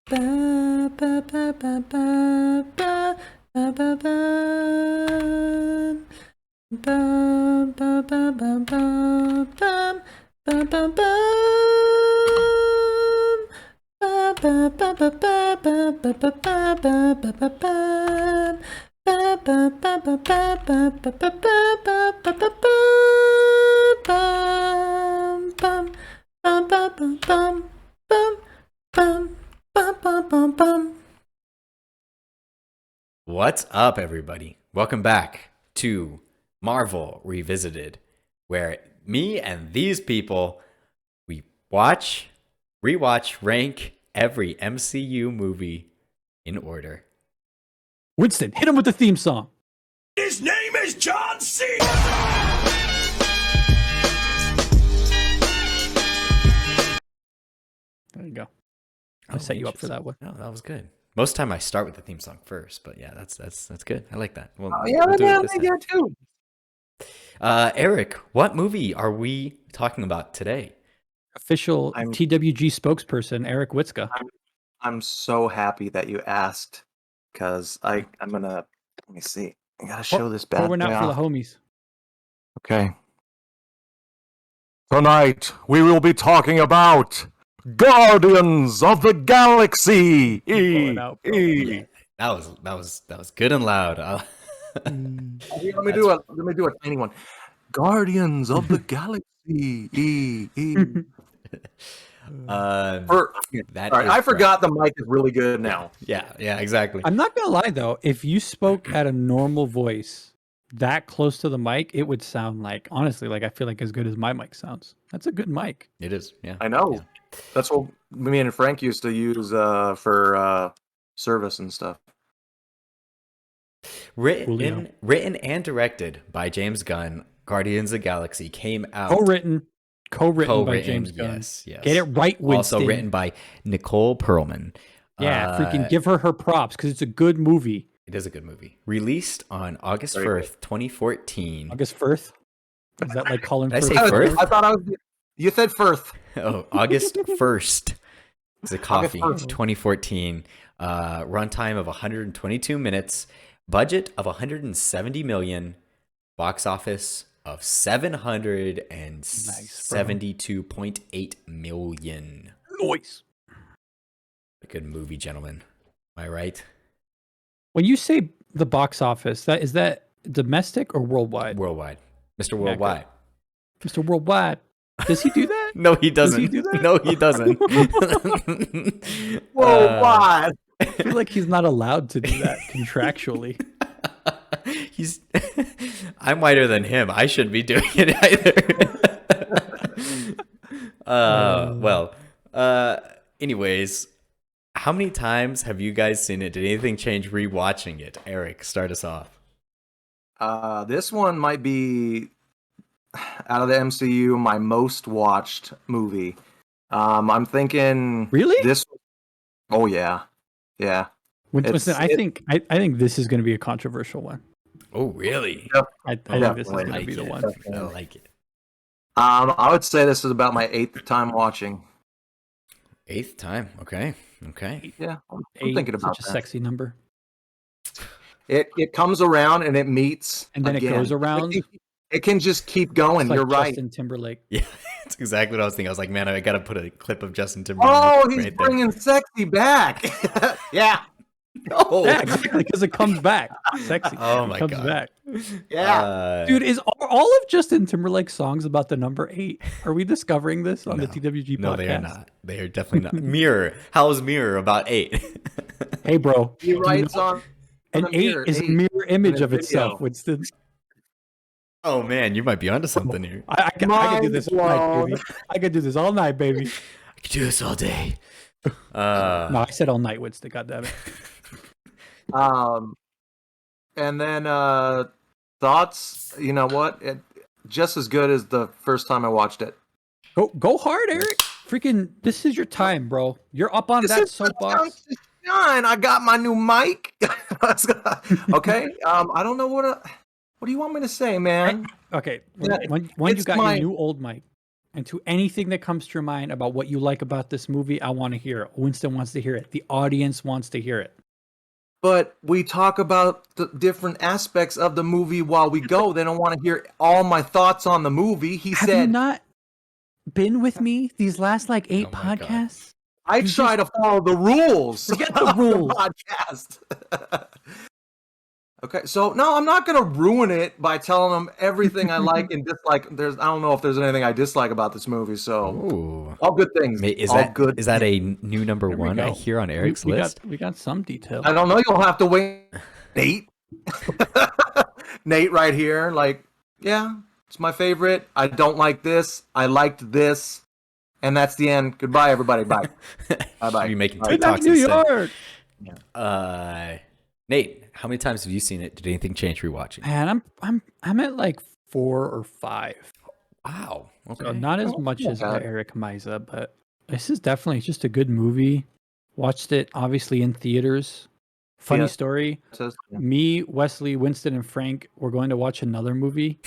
Ba, ba, ba, ba, ba, ba, ba, ba, bum. Bum, ba, ba, ba, ba, bum. Ba, ba, bum. Ba, ba, ba, ba, ba, ba, ba, ba, ba, ba, ba, ba, bum. Ba, ba, ba, ba, ba, ba, ba, ba, ba, ba, ba, ba, bum. Bum, bum, bum, bum, bum, bum, bum, bum, bum, bum, bum. What's up, everybody? Welcome back to Marvel Revisited, where me and these people, we watch, rewatch, rank every MCU movie in order. Winston, hit him with the theme song. His name is John C. There you go. I'll set you up for that one. Oh, that was good. Most time I start with the theme song first, but yeah, that's good. I like that. We'll do it this time. too. Eric, what movie are we talking about today? Official TWG spokesperson, Eric Witzka. I'm so happy that you asked, because I'm gonna, let me see. I gotta show this bad We're not boy for the off. homies. Okay. Tonight we will be talking about Guardians of the Galaxy. That was good and loud. Let me do a tiny one. Guardians of the Galaxy. I forgot the mic is really good now. Yeah, exactly. I'm not gonna lie though, if you spoke at a normal voice that close to the mic, it would sound like, honestly, like I feel like as good as my mic sounds. That's a good mic. It is, yeah. I know. Yeah. That's what me and Frank used to use for service and stuff. Written and directed by James Gunn, Guardians of the Galaxy came out. Co-written by James Gunn. Yes. Get it right, Winston. Also written by Nicole Perlman. Yeah, freaking give her props because it's a good movie. It is a good movie. Released on August 1st, 2014. August 1st? Is that like calling Did I Firth? say Firth? I thought I was. You said Firth. Oh, August 1st. It's a coffee. 1st. 2014. Runtime of 122 minutes. Budget of 170 million. Box office of 772.8 million. Noise. A good movie, gentlemen. Am I right? When you say the box office, is that domestic or worldwide? Worldwide. Mr. Worldwide. Mr. Worldwide. Does he do that? No, he doesn't. Does he do that? No, he doesn't. Worldwide. I feel like he's not allowed to do that contractually. I'm whiter than him. I shouldn't be doing it either. Anyways, how many times have you guys seen it? Did anything change rewatching it? Eric, start us off. This one might be out of the MCU my most watched movie. I'm thinking Really? this. Oh yeah. Winston, I think this is going to be a controversial one. Oh, really? I think this is going to be the one. I like it. I would say this is about my 8th time watching. 8th time. Okay. Yeah, I'm Eight, thinking about such a that. sexy number. It comes around and it meets, And then again. it goes around. It can just keep going. It's like You're right. Justin Timberlake. Yeah, that's exactly what I was thinking. I was like, man, I got to put a clip of Justin Timberlake. Oh, he's right there. bringing sexy back. Yeah. Oh, Yeah, exactly, because it comes back. Sexy. Oh my it comes God. back. Yeah. Dude, are all of Justin Timberlake's songs about the number 8? Are we discovering this on the TWG podcast? No, they are not. They are definitely not. Mirror. How's Mirror about 8? Hey, bro. He writes on An the 8 mirror, is a 8 mirror image in a of itself, video. Winston. Oh man, you might be onto something here. I can do this all night, baby. I could do this all night, baby. I could do this all day. No, I said all night, Winston. God damn it. And then thoughts. You know what? Just as good as the first time I watched it. Go hard, Eric. Freaking, this is your time, bro. You're up on that soapbox. I got my new mic. Okay. I don't know what do you want me to say, man? Okay. Yeah, When you it's got your new old mic, And to anything that comes to your mind about what you like about this movie, I want to hear it. Winston wants to hear it. The audience wants to hear it. But we talk about the different aspects of the movie while we go. They don't want to hear all my thoughts on the movie. He Have you said, not been with me these last like 8 Oh my God. podcasts? I try to follow the rules. Forget the of rules. podcast. Okay, so no, I'm not gonna ruin it by telling them everything I like and dislike. I don't know if there's anything I dislike about this movie. So Ooh. all good things. Is all that good. is that a new number There we one I go. hear on Eric's we list? we got some detail. I don't know. You'll have to wait, Nate. Nate, right here. Like, yeah, it's my favorite. I don't like this. I liked this, and that's the end. Goodbye, everybody. Bye. Bye. Bye. Should be making Good night, TikToks New instead. York. Nate, how many times have you seen it? Did anything change rewatching? Man, I'm at like 4 or 5. Wow. Okay. So not as much as Eric Miza, but this is definitely just a good movie. Watched it obviously in theaters. Funny Yeah. story. Yeah. Me, Wesley, Winston, and Frank were going to watch another movie.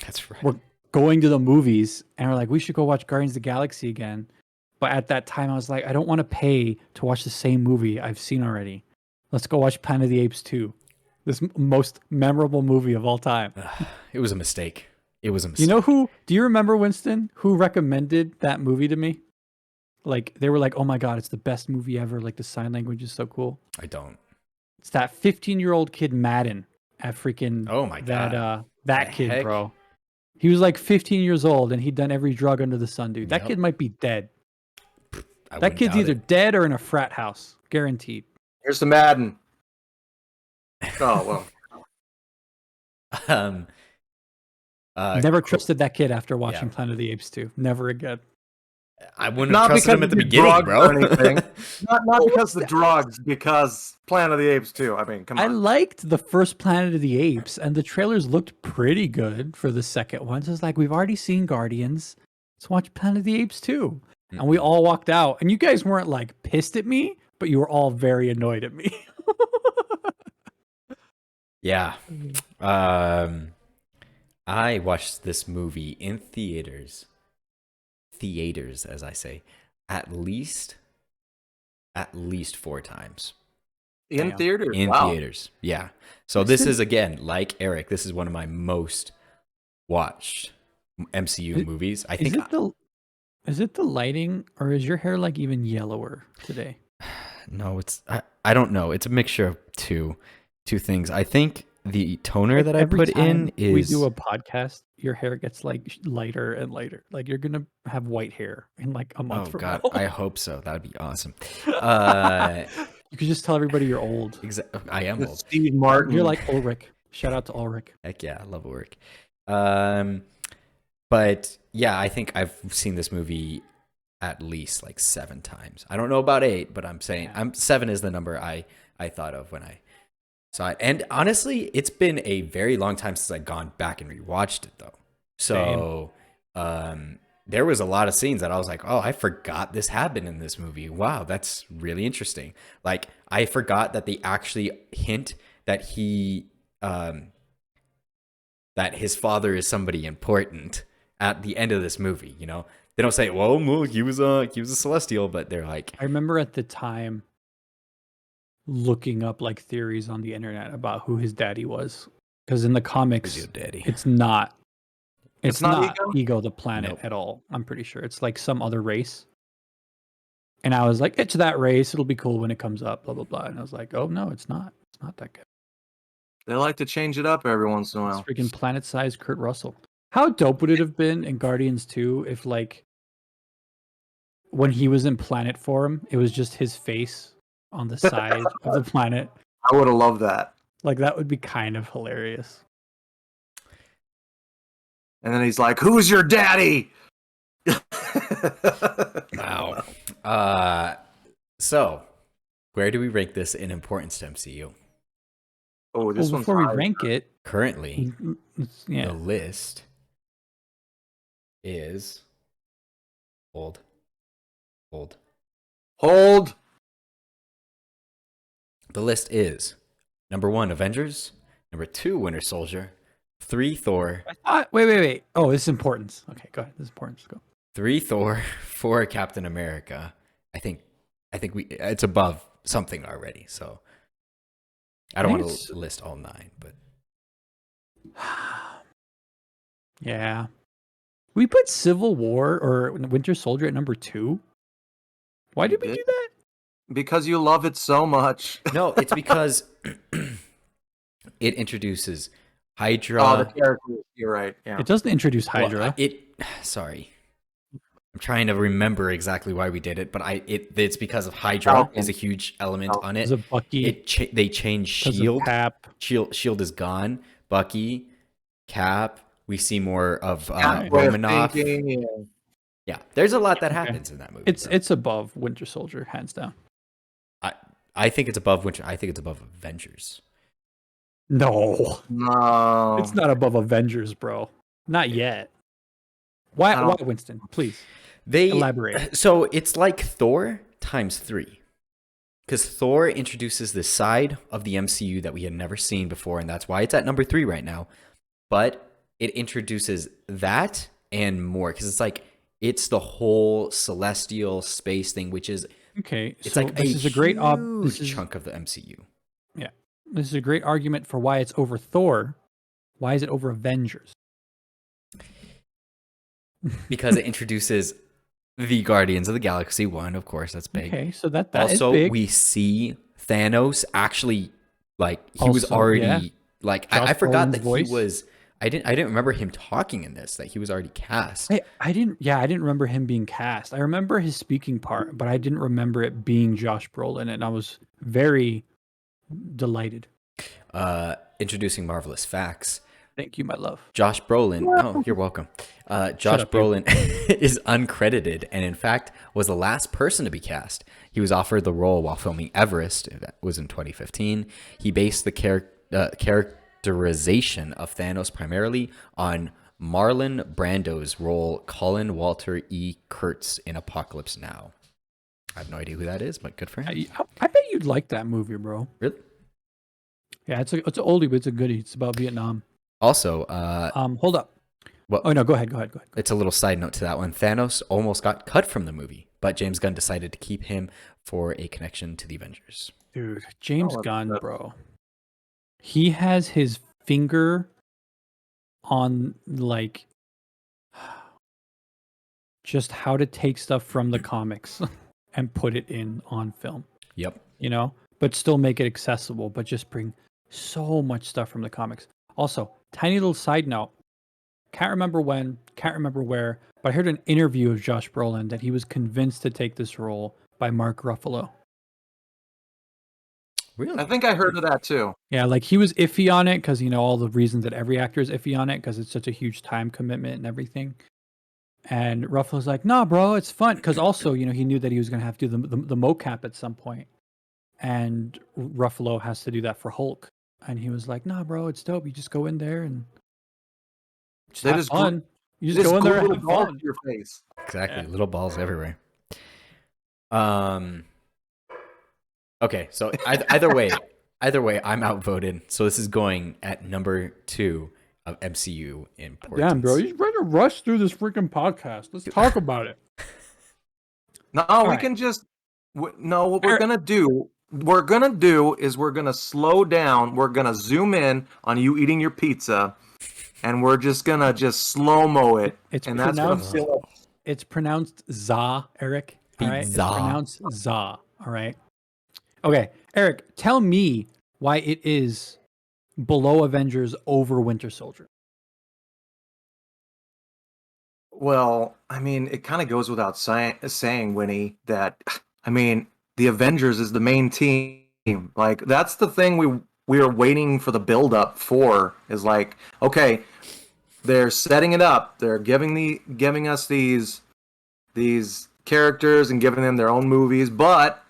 That's right. We're going to the movies and we're like, we should go watch Guardians of the Galaxy again. But at that time, I was like, I don't want to pay to watch the same movie I've seen already. Let's go watch Planet of the Apes 2. This most memorable movie of all time. It was a mistake. It was a mistake. You know who? Do you remember, Winston, who recommended that movie to me? Like, they were like, oh my God, it's the best movie ever. Like, the sign language is so cool. I don't. It's that 15-year-old kid, Madden, at freaking... Oh my God. That The kid, heck? bro. He was like 15 years old, and he'd done every drug under the sun, dude. That Yep. kid might be dead. I That wouldn't kid's doubt either it. dead or in a frat house. Guaranteed. Here's the Madden. Oh well. Never trusted that kid after watching yeah. Planet of the Apes 2. Never again. I wouldn't Not have trusted him because at the of the beginning, drugs bro. or anything. Not because of the drugs, because Planet of the Apes too. I mean, come I on. liked the first Planet of the Apes, and the trailers looked pretty good for the second one. So it's like, we've already seen Guardians. Let's watch Planet of the Apes 2. And we all walked out. And you guys weren't like pissed at me, but you were all very annoyed at me. Yeah. I watched this movie in theaters, as I say, at least 4 times. In Damn. theaters. In Wow. theaters. Yeah. So this is, again, like Eric, this is one of my most watched MCU movies. I think Is it the lighting, or is your hair like even yellower today? no, it's I don't know. It's a mixture of two things. I think the toner that I Every put time in is we do a podcast, your hair gets like lighter and lighter. Like you're gonna have white hair in like a month Oh from God, now. I hope so. That would be awesome. You could just tell everybody you're old. I am The old. Steve Martin. You're like Ulrich. Shout out to Ulrich. Heck yeah, I love work. But yeah, I think I've seen this movie at least like 7 times. I don't know about 8, but I'm saying 7 is the number I thought of when I saw it. And honestly, it's been a very long time since I've gone back and rewatched it though. So there was a lot of scenes that I was like, oh, I forgot this happened in this movie. Wow, that's really interesting. Like I forgot that they actually hint that that his father is somebody important at the end of this movie. You know, they don't say, well, he was a Celestial, but they're like, I remember at the time looking up like theories on the internet about who his daddy was, because in the comics, "Who's your daddy?" it's not not Ego the planet Nope. at all. I'm pretty sure it's like some other race. And I was like, it's that race. It'll be cool when it comes up. Blah blah blah. And I was like, oh no, it's not. It's not that guy. They like to change it up every once in a It's while. freaking planet-sized Kurt Russell. How dope would it have been in Guardians 2 if like when he was in planet form, it was just his face on the side of the planet? I would have loved that. Like that would be kind of hilarious. And then he's like, "Who's your daddy?" Wow. So where do we rank this in importance to MCU? Oh, this Well, one's before we high. rank it, Currently, yeah, the list is hold. Hold. The list is number 1, Avengers, number 2, Winter Soldier, 3, Thor. wait. Oh, this is importance. Okay, go ahead. This is importance. Go. 3 Thor, 4 Captain America. I think it's above something already. So I don't think want it's- to list all 9, but Yeah. We put Civil War or Winter Soldier at number 2. Why did we did? do that? Because you love it so much. no, it's because it introduces Hydra. Oh, the characters. You're right. Yeah. It doesn't introduce Well, Hydra. sorry. I'm trying to remember exactly why we did it, but it's because of Hydra Falcon. is a huge element on it. There's a Bucky. They changed Because of Shield. Cap. Shield is gone. Bucky, Cap. We see more of That way of Romanoff. thinking, yeah. Yeah, there's a lot that Okay. happens in that movie. It's bro. it's above Winter Soldier, hands down. I think it's above Winter. I think it's above Avengers. No, No. it's not above Avengers, bro. Not yet. Why, I why don't- Winston? Please They elaborate. So it's like Thor times 3. Because Thor introduces this side of the MCU that we had never seen before, and that's why it's at number 3 right now. But it introduces that and more, because it's the whole celestial space thing, which is Okay, it's so like this a is a great huge chunk of the MCU. this is a great argument for why it's over Thor. Why is it over Avengers? Because it introduces the Guardians of the Galaxy one, of course, that's big. Okay, so that is Also, big. we see Thanos actually he was Also, already yeah. I Josh forgot Brolin's that voice. he was. I didn't remember him talking in this, that he was already cast. I didn't remember him being cast. I remember his speaking part, but I didn't remember it being Josh Brolin, and I was very delighted. Introducing marvelous facts. Thank you, my love. Josh Brolin. Oh, you're welcome. Josh up, you. Brolin is uncredited, and in fact was the last person to be cast. He was offered the role while filming Everest. That was in 2015. He based the characterization of Thanos primarily on Marlon Brando's role, Colin Walter E. Kurtz in Apocalypse Now. I have no idea who that is, but good for him. I bet you'd like that movie, bro. Really? Yeah, it's an oldie, but it's a goodie. It's about Vietnam. Also, Hold up. well, Oh no, go ahead. it's a little side note to that one. Thanos almost got cut from the movie, but James Gunn decided to keep him for a connection to the Avengers. Dude, James Oh, Gunn, that- bro. He has his finger on just how to take stuff from the comics and put it in on film, Yep. but still make it accessible, but just bring so much stuff from the comics. Also, tiny little side note. Can't remember when, can't remember where, but I heard an interview of Josh Brolin that he was convinced to take this role by Mark Ruffalo. Really? I think I heard of that too. Yeah, he was iffy on it because all the reasons that every actor is iffy on it because it's such a huge time commitment and everything. And Ruffalo's like, "Nah, bro, it's fun." Because also, he knew that he was gonna have to do the mocap at some point, and Ruffalo has to do that for Hulk. And he was like, "Nah, bro, it's dope. You just go in there and just They have just fun. You just Just go in there and glue have a ball fun." to your face. Exactly. Yeah. Little balls everywhere. Okay, so either way, I'm outvoted. So this is going at number 2 of MCU importance. Damn, bro, you're ready to rush through this freaking podcast. Let's talk about it. No, we right. can just. No, what we're gonna do. We're gonna slow down. We're gonna zoom in on you eating your pizza, and we're just gonna slow-mo it. It's and that's gonna pronounced- feel. It's pronounced za, Eric. All right, it's Pizza. pronounced za. All right. Okay, Eric, tell me why it is below Avengers over Winter Soldier. Well, I mean, it kind of goes without saying, Winnie, that the Avengers is the main team. That's the thing we are waiting for the build up for. Is okay, they're setting it up. They're giving us these characters and giving them their own movies, but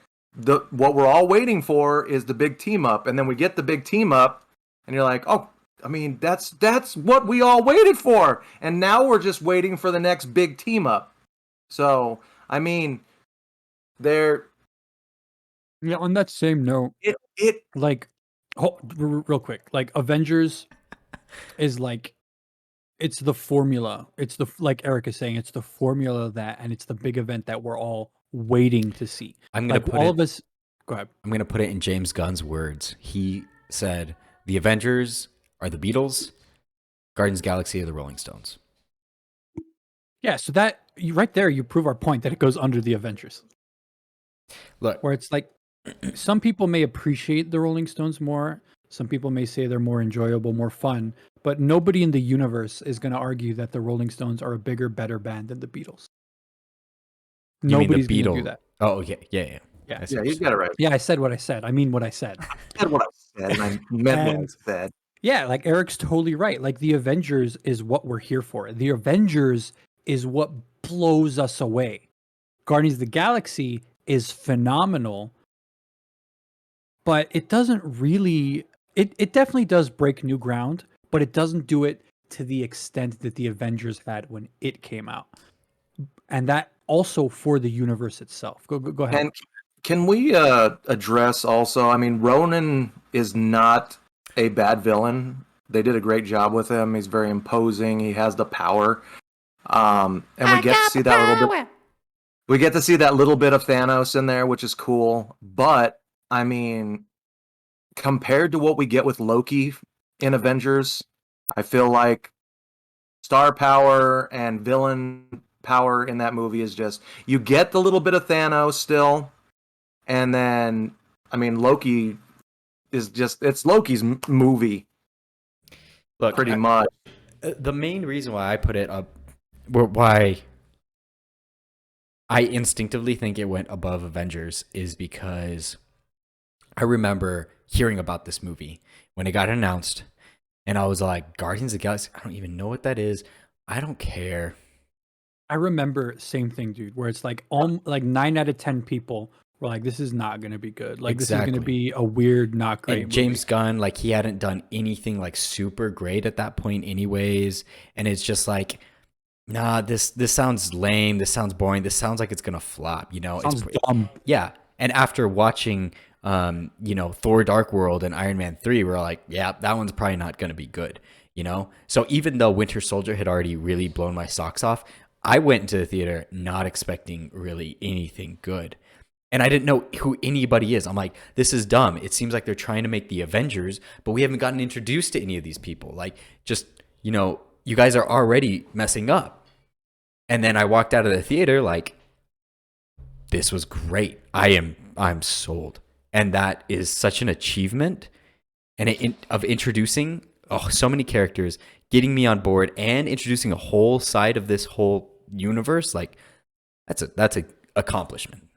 what we're all waiting for is the big team up, and then we get the big team up, and you're like, oh. That's what we all waited for, and now we're just waiting for the next big team up. So, they're Yeah, on that same note, it real quick, Avengers is it's the formula. It's the like Eric is saying, it's the formula that, and it's the big event that we're all waiting to see. I'm gonna Like put all it. of us. Go ahead. I'm gonna put it in James Gunn's words. He said, "The Avengers are the Beatles, Guardians of the Galaxy are the Rolling Stones." Yeah, so that right there, you prove our point that it goes under the Avengers. Look, Where it's like, some people may appreciate the Rolling Stones more. Some people may say they're more enjoyable, more fun. But nobody in the universe is going to argue that the Rolling Stones are a bigger, better band than the Beatles. you mean the Nobody's going to do Beatles? that. Oh, yeah. Yeah. I see Yeah, what you you're got it right. Yeah, I said what I said. I mean what I said. I said what I said, and I meant what I And- said. Yeah, like Eric's totally right. Like the Avengers is what we're here for. The Avengers is what blows us away. Guardians of the Galaxy is phenomenal, but it doesn't really it definitely does break new ground, but it doesn't do it to the extent that the Avengers had when it came out. And that also for the universe itself. Go ahead. And can we address also? I mean, Ronan is not a bad villain. They did a great job with him. He's very imposing. He has the power, and we get to see that little bit. We get to see that little bit of Thanos in there, which is cool. But I mean, compared to what we get with Loki in Avengers, I feel like star power and villain power in that movie is just, you get the little bit of Thanos still, and then I mean Loki is just, it's Loki's movie Look, pretty much. the main reason why I put it up, why I instinctively think it went above Avengers, is because I remember hearing about this movie when it got announced, and I was like, Guardians of the Galaxy, I don't even know what that is. I don't care. I remember same thing, dude, where it's like like 9 out of 10 people were like, this is not going to be good. Like this is going to Exactly. be a weird, not great And James movie. Gunn, like, he hadn't done anything like super great at that point anyways, and it's just like, nah, this sounds lame, this sounds boring, this sounds like it's gonna flop, you know. Sounds dumb. Yeah. And after watching Thor Dark World and Iron Man 3, we're like, yeah, that one's probably not gonna be good, you know. So even though Winter Soldier had already really blown my socks off, I went into the theater not expecting really anything good. And I didn't know who anybody is. I'm like, this is dumb. It seems like they're trying to make the Avengers, but we haven't gotten introduced to any of these people. Like, just, you know, you guys are already messing up. And then I walked out of the theater like, this was great. I'm sold. And that is such an achievement of introducing so many characters, getting me on board, and introducing a whole side of this whole universe. Like, that's a accomplishment.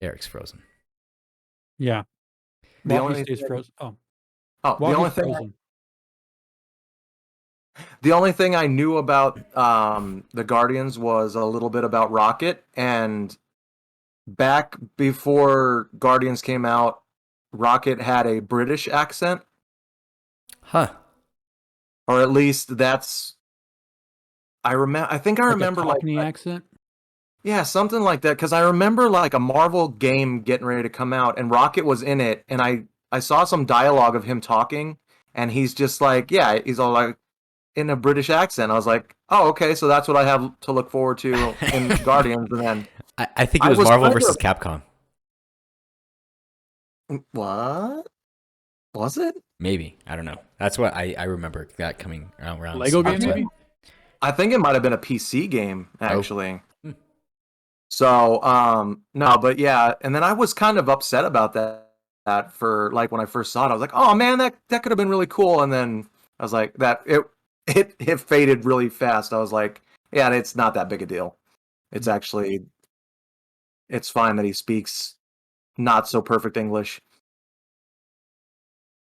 Eric's frozen. Yeah. The Walkie only stays thing- frozen. Oh, Oh, Walkie's frozen. the only thing I knew about the Guardians was a little bit about Rocket, and back before Guardians came out, Rocket had a British accent, Huh. or at least that's I remember. I think I remember like a Cockney like accent. yeah, something like that. Because I remember like a Marvel game getting ready to come out, and Rocket was in it, and I saw some dialogue of him talking, and he's just like, yeah, he's all like in a British accent. I was like, oh, okay, so that's what I have to look forward to in Guardians, and then I think it I was was Marvel kind versus of- Capcom. what was it? Maybe. I don't know. That's what I remember that coming around. Lego game, sometime. maybe? I think it might have been a PC game actually. Hmm. So no, but yeah, and then I was kind of upset about that for like when I first saw it. I was like, oh man, that could have been really cool. And then I was like, that it faded really fast. I was like, yeah, it's not that big a deal. It's actually, it's fine that he speaks not so perfect English.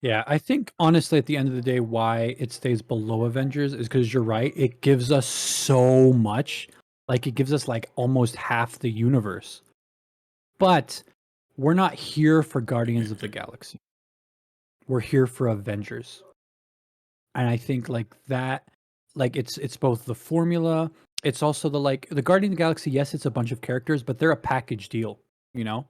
Yeah, I think honestly at the end of the day why it stays below Avengers is because you're right. It gives us so much. Like it gives us like almost half the universe. But we're not here for Guardians of the Galaxy. We're here for Avengers. And I think like that, like it's both the formula, it's also the Guardian of the Galaxy, yes, it's a bunch of characters, but they're a package deal, you know?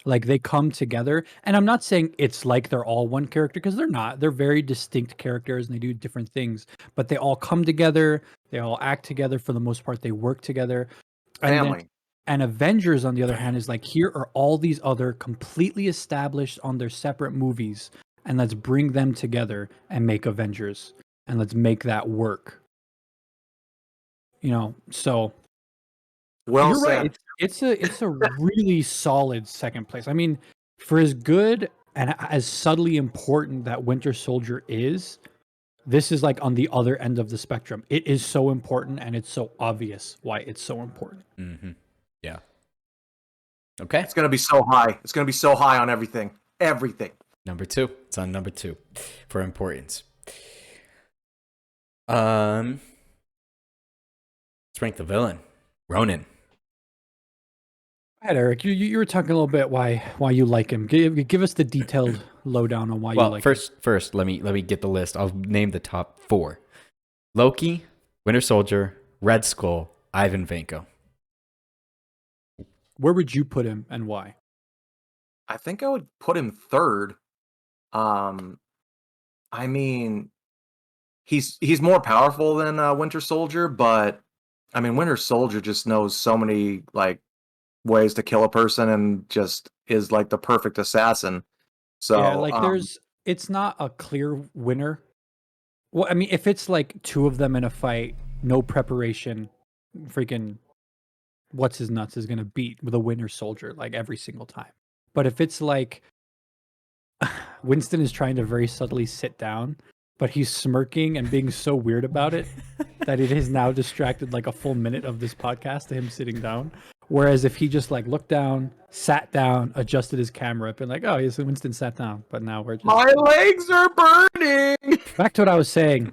Like they come together, and I'm not saying it's like they're all one character because they're not. They're very distinct characters and they do different things, but they all come together, they all act together for the most part, they work together. And then Family. and Avengers on the other hand is like here are all these other completely established on their separate movies and let's bring them together and make Avengers and let's make that work. So Well you're right. said. It's a really solid second place. I mean, for as good and as subtly important that Winter Soldier is, this is like on the other end of the spectrum. It is so important and it's so obvious why it's so important. Mm-hmm. Yeah. Okay. It's gonna be so high. It's gonna be so high on everything. Everything. Number 2. It's on number 2 for importance. Let's rank the villain, Ronan. All right, Eric, you were talking a little bit why you like him. Give us the detailed lowdown on why you like him. First, let me get the list. I'll name the top 4: Loki, Winter Soldier, Red Skull, Ivan Vanko. Where would you put him and why? I think I would put him third. I mean, he's more powerful than Winter Soldier, but I mean, Winter Soldier just knows so many like ways to kill a person and just is like the perfect assassin. So Yeah, like it's not a clear winner. Well, I mean, if it's like two of them in a fight, no preparation, freaking what's his nuts is gonna beat with a Winter Soldier like every single time. But if it's like Winston is trying to very subtly sit down, but he's smirking and being so weird about it that it has now distracted like a full minute of this podcast to him sitting down. Whereas if he just like looked down, sat down, adjusted his camera up, and like, oh, yes, Winston sat down, but now we're just my legs are burning. back to what I was saying.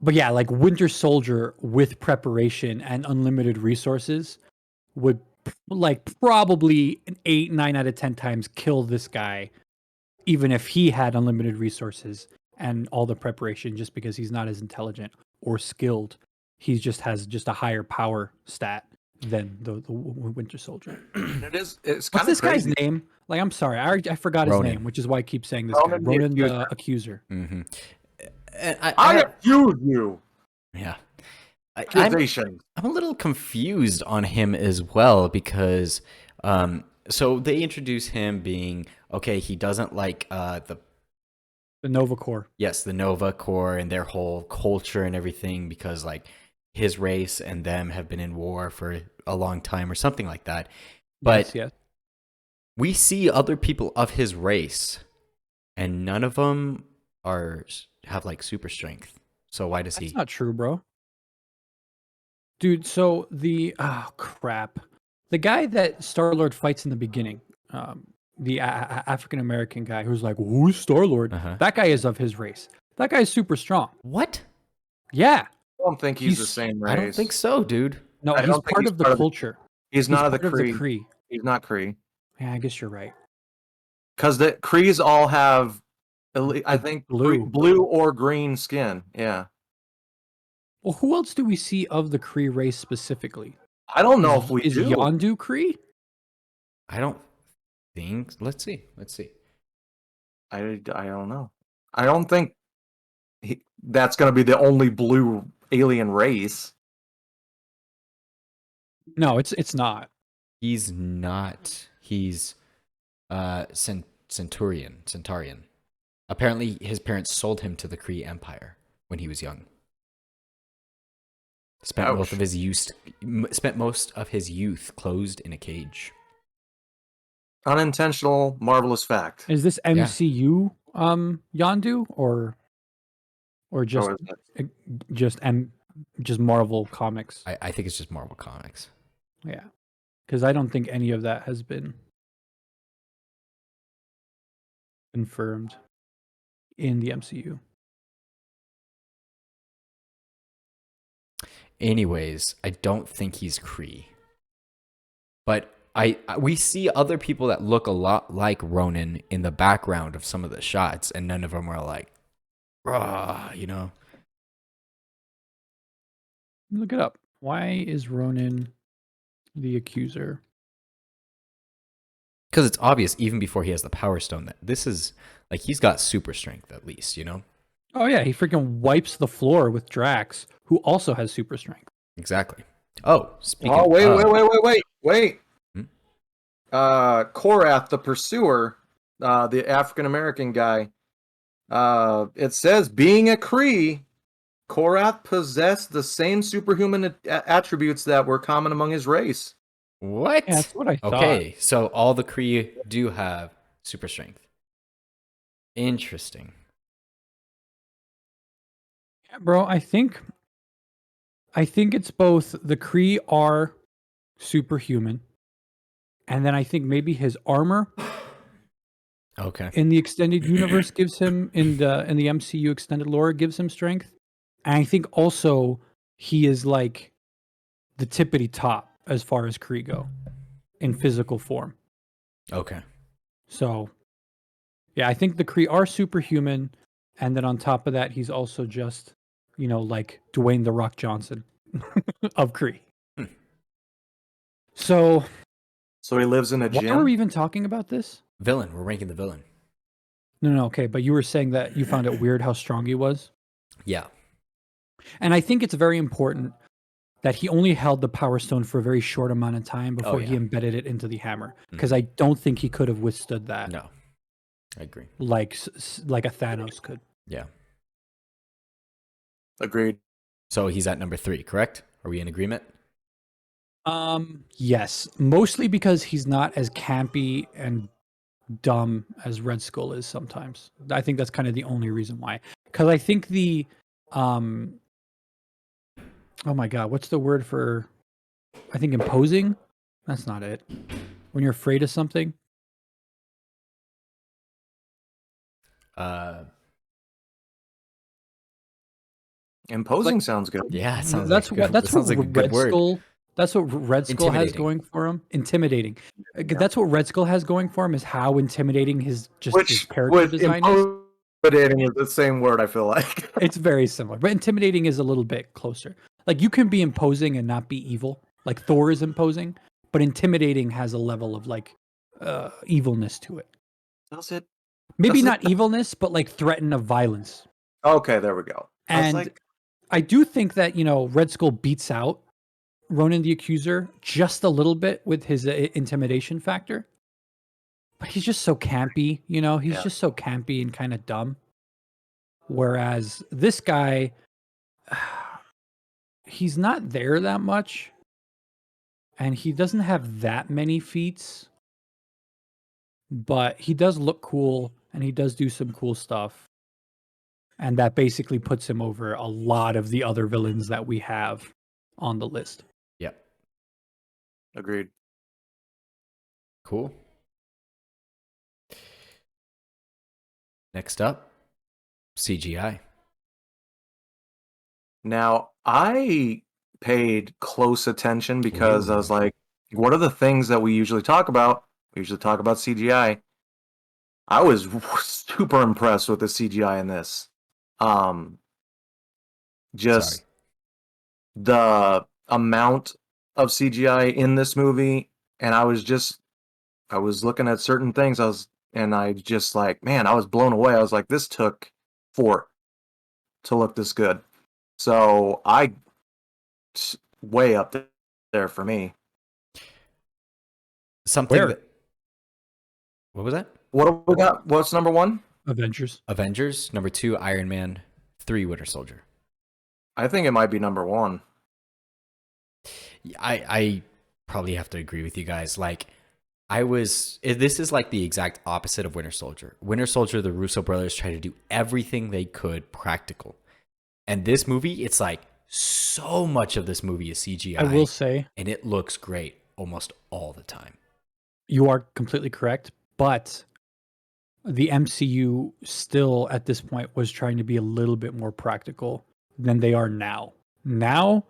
But yeah, like Winter Soldier with preparation and unlimited resources would like probably 8, 9 out of 10 times kill this guy, even if he had unlimited resources and all the preparation, just because he's not as intelligent or skilled. He just has just a higher power stat than the Winter Soldier. It's What's kind of this crazy. guy's name? Like, I'm sorry, I forgot his Ronan. name, which is why I keep saying this Ronan guy. the Ronan the Accuser. Accuser. Mm-hmm. And I accuse you. yeah. I'm Accusation. a little confused on him as well because so they introduce him being okay, he doesn't like the Nova Corps. yes, the Nova Corps and their whole culture and everything because like his race and them have been in war for a long time or something like that. But yes. we see other people of his race and none of them have like super strength. So why does That's he? not true, bro. Dude, so oh crap, the guy that Star-Lord fights in the beginning, the African American guy who's like, who's Star-Lord? Uh-huh. That guy is of his race. That guy's super strong. What? Yeah. I don't think he's the He's- same race. I don't think so, dude. No, I he's don't think part he's of the part of the- culture. He's not of the part of the Kree. Kree. He's not Kree. Yeah, I guess you're right. Because the Krees all have, I think, Blue. blue or green skin. Yeah. Well, who else do we see of the Kree race specifically? I don't know if we Is do. Yondu Kree? I don't think. Let's see. I don't know. I don't think that's going to be the only blue alien race. No, it's not. He's not. He's Centaurian. Apparently, his parents sold him to the Kree Empire when he was young. Spent Ouch. most of his youth closed in a cage. Unintentional, marvelous fact. Is this MCU Yondu or just Or is it- just Marvel Comics? I think it's just Marvel Comics. Yeah, because I don't think any of that has been confirmed in the MCU. Anyways, I don't think he's Kree. But we see other people that look a lot like Ronan in the background of some of the shots, and none of them are like, rah, you know. Look it up. Why is Ronan the Accuser because it's obvious even before he has the Power Stone that this is like he's got super strength at least, you know? Oh yeah, he freaking wipes the floor with Drax, who also has super strength. Exactly. Oh, speaking. Oh, wait, of, wait. Hmm? Korath, the pursuer, the African American guy. It says, being a Kree, Korath possessed the same superhuman attributes that were common among his race. What? Yeah, that's what I thought. Okay, so all the Kree do have super strength. Interesting. Yeah, bro, I think it's both the Kree are superhuman, and then I think maybe his armor Okay. in the extended universe gives him in the MCU extended lore gives him strength. And I think also he is like the tippity top as far as Kree go in physical form. Okay. So yeah, I think the Kree are superhuman, and then on top of that, he's also just, like Dwayne the Rock Johnson of Kree. Hmm. So he lives in a Why gym? are we even talking about this? Villain. We're ranking the villain. No, okay, but you were saying that you found it weird how strong he was. Yeah. And I think it's very important that he only held the Power Stone for a very short amount of time before he yeah. embedded it into the hammer. Because I don't think he could have withstood that No. I agree. like a Thanos could. Yeah. Agreed. So he's at number 3, correct? Are we in agreement? Yes, mostly because he's not as campy and dumb as Red Skull is sometimes. I think that's kind of the only reason why. Because I think the oh my god, what's the word for? I think imposing. That's not it. When you're afraid of something. Imposing sounds good. Yeah, it sounds That's like what that's sounds what like a good Red word. Skull. That's what Red Skull has Intimidating. going for him. Intimidating. That's what Red Skull has going for him is how intimidating his his character design is. Intimidating is the same word, I feel like. It's very similar, but intimidating is a little bit closer. Like you can be imposing and not be evil. Like Thor is imposing, but intimidating has a level of like evilness to it. Does it? Maybe Does it- not evilness, but like threaten of violence. Okay, there we go. And I do think that, Red Skull beats out Ronan the Accuser just a little bit with his intimidation factor. But he's just so campy, he's just so campy and kind of dumb. Whereas this guy, he's not there that much. And he doesn't have that many feats. But he does look cool and he does do some cool stuff. And that basically puts him over a lot of the other villains that we have on the list. Yep. Agreed. Cool. Next up, CGI. Now, I paid close attention because I was like, what are the things that we usually talk about? We usually talk about CGI. I was super impressed with the CGI in this. Just Sorry. the amount of CGI in this movie, and I was looking at certain things. I was blown away. I was like, this took 4 to look this good. So way up there for me. Something Where? that, what was that? What have we got? What's number 1? Avengers. Avengers. Number 2, Iron Man. 3, Winter Soldier. I think it might be number 1. I probably have to agree with you guys. Like, this is like the exact opposite of Winter Soldier. Winter Soldier, the Russo brothers tried to do everything they could practical. And this movie, it's like so much of this movie is CGI. I will say, and it looks great almost all the time. you are completely correct, but the MCU still at this point was trying to be a little bit more practical than they are now. Now,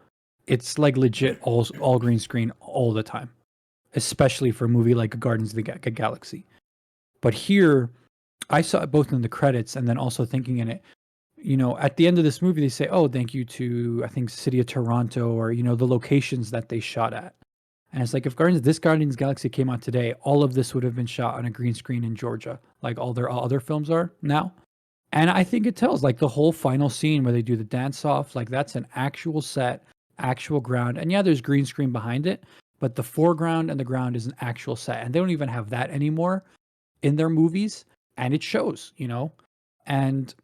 it's like legit all green screen all the time, especially for a movie like Guardians of the Galaxy. But here, I saw it both in the credits and then also thinking in it, at the end of this movie, they say, oh, thank you to, I think, City of Toronto or, the locations that they shot at. And it's like if this Guardians Galaxy came out today, all of this would have been shot on a green screen in Georgia, like all their other films are now. And I think it tells, like the whole final scene where they do the dance off, like that's an actual set, actual ground. And yeah, there's green screen behind it, but the foreground and the ground is an actual set. And they don't even have that anymore in their movies. And it shows, you know? And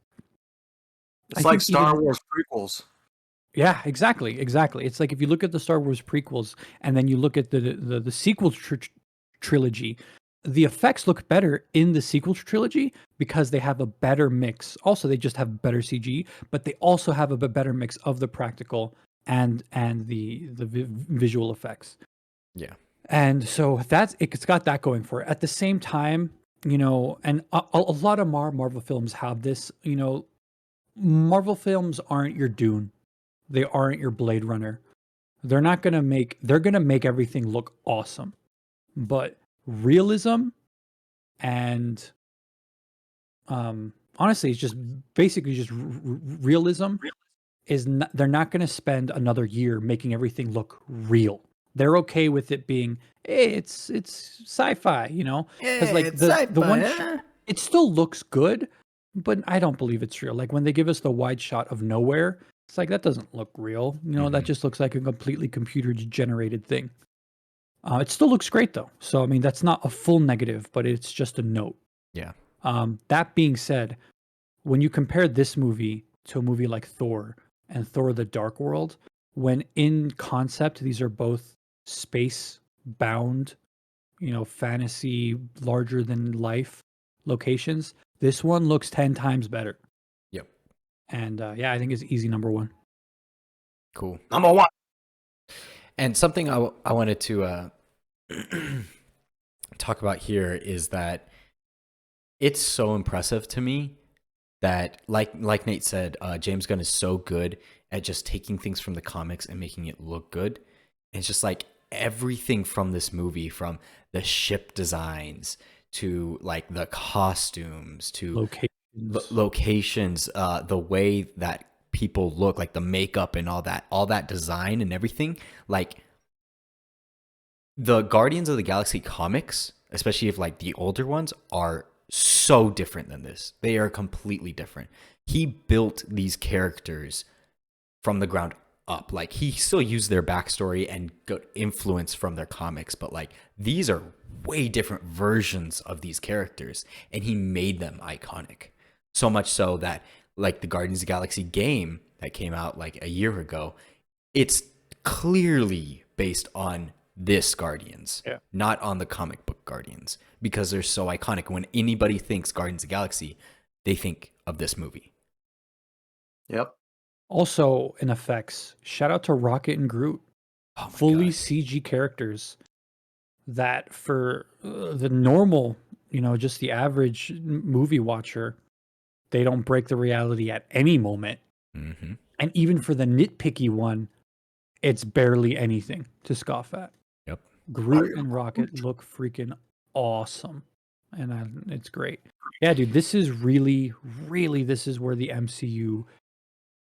It's like Star Wars prequels. Yeah, exactly. It's like if you look at the Star Wars prequels and then you look at the sequel trilogy, the effects look better in the sequel trilogy because they have a better mix. Also, they just have better CG, but they also have a better mix of the practical and the visual effects. Yeah. And so it's got that going for it. At the same time, you know, and a lot of Marvel films have this, you know, Marvel films aren't your Dune. They aren't your Blade Runner. They're going to make everything look awesome. But realism and honestly, it's just basically just realism is not, they're not going to spend another year making everything look real. They're okay with it being, hey, it's sci-fi, you know? Because like the one it still looks good, but I don't believe it's real. Like when they give us the wide shot of nowhere, it's like that doesn't look real. You know, that just looks like a completely computer generated thing. It still looks great though. So I mean, that's not a full negative, but it's just a note. Yeah. That being said, when you compare this movie to a movie like Thor and Thor: The Dark World, when in concept these are both space bound, you know, fantasy, larger than life locations, this one looks 10 times better. Yep. And yeah, I think it's easy number one. Cool. Number one. And something I wanted to talk about here is that it's so impressive to me that, like Nate said, James Gunn is so good at just taking things from the comics and making it look good. And it's just like everything from this movie, from the ship designs to like the costumes to locations, the way that people look, like the makeup and all that design and everything. Like the Guardians of the Galaxy comics, especially if like the older ones, are so different than this. They are completely different. He built these characters from the ground up. Like he still used their backstory and got influence from their comics, but like these are way different versions of these characters, and he made them iconic. So much so that like the Guardians of the Galaxy game that came out like a year ago, it's clearly based on this Guardians, not on the comic book Guardians, because they're so iconic. When anybody thinks Guardians of the Galaxy, they think of this movie. Yep. Also, in effects, shout out to Rocket and Groot. Oh my fully God. CG characters that for the normal, you know, just the average movie watcher, they don't break the reality at any moment. Mm-hmm. And even for the nitpicky one, it's barely anything to scoff at. Yep. Groot and Rocket look freaking awesome. And it's great. Yeah, dude, this is really, really, this is where the MCU